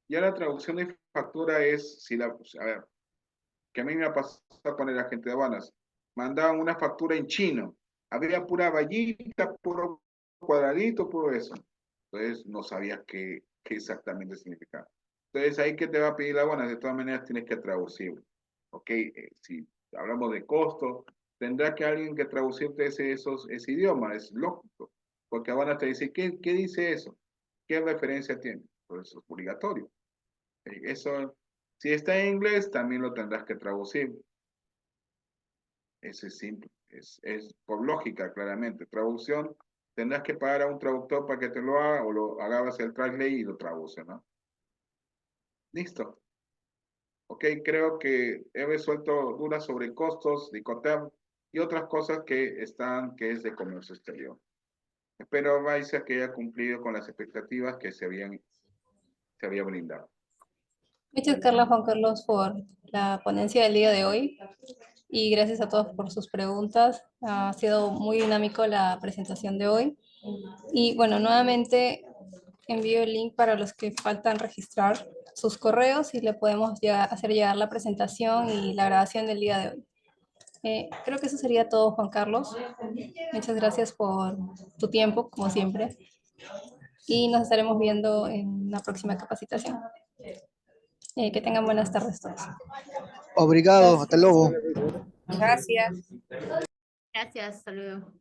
Ya la traducción de factura es, si la, a ver, que a mí me ha pasado con el agente de aduanas. Mandaban una factura en chino. Había pura vallita, puro cuadradito, puro eso. Entonces no sabías qué exactamente significaba. Entonces ahí que te va a pedir la aduana, de todas maneras tienes que traducirlo. ¿Ok? Si hablamos de costo, tendrá que alguien que traducirte ese idioma, es lógico. Porque aduana te dice, ¿qué dice eso? ¿Qué referencia tiene? Pues eso es obligatorio. Eso, si está en inglés, también lo tendrás que traducir. Eso es simple, es por lógica, claramente. Traducción, tendrás que pagar a un traductor para que te lo haga o lo hagas el translate y lo traduce, ¿no? Listo. Ok, creo que he resuelto dudas sobre costos de Incoterm y otras cosas que es de comercio exterior. Espero, Raisa, que haya cumplido con las expectativas que se había brindado. Muchas gracias, Juan Carlos, por la ponencia del día de hoy y gracias a todos por sus preguntas. Ha sido muy dinámico la presentación de hoy. Y bueno, nuevamente envío el link para los que faltan registrar sus correos y le podemos hacer llegar la presentación y la grabación del día de hoy. Creo que eso sería todo, Juan Carlos. Muchas gracias por tu tiempo, como siempre. Y nos estaremos viendo en la próxima capacitación. Que tengan buenas tardes todos. Obrigado, hasta luego. Gracias. Gracias, hasta luego.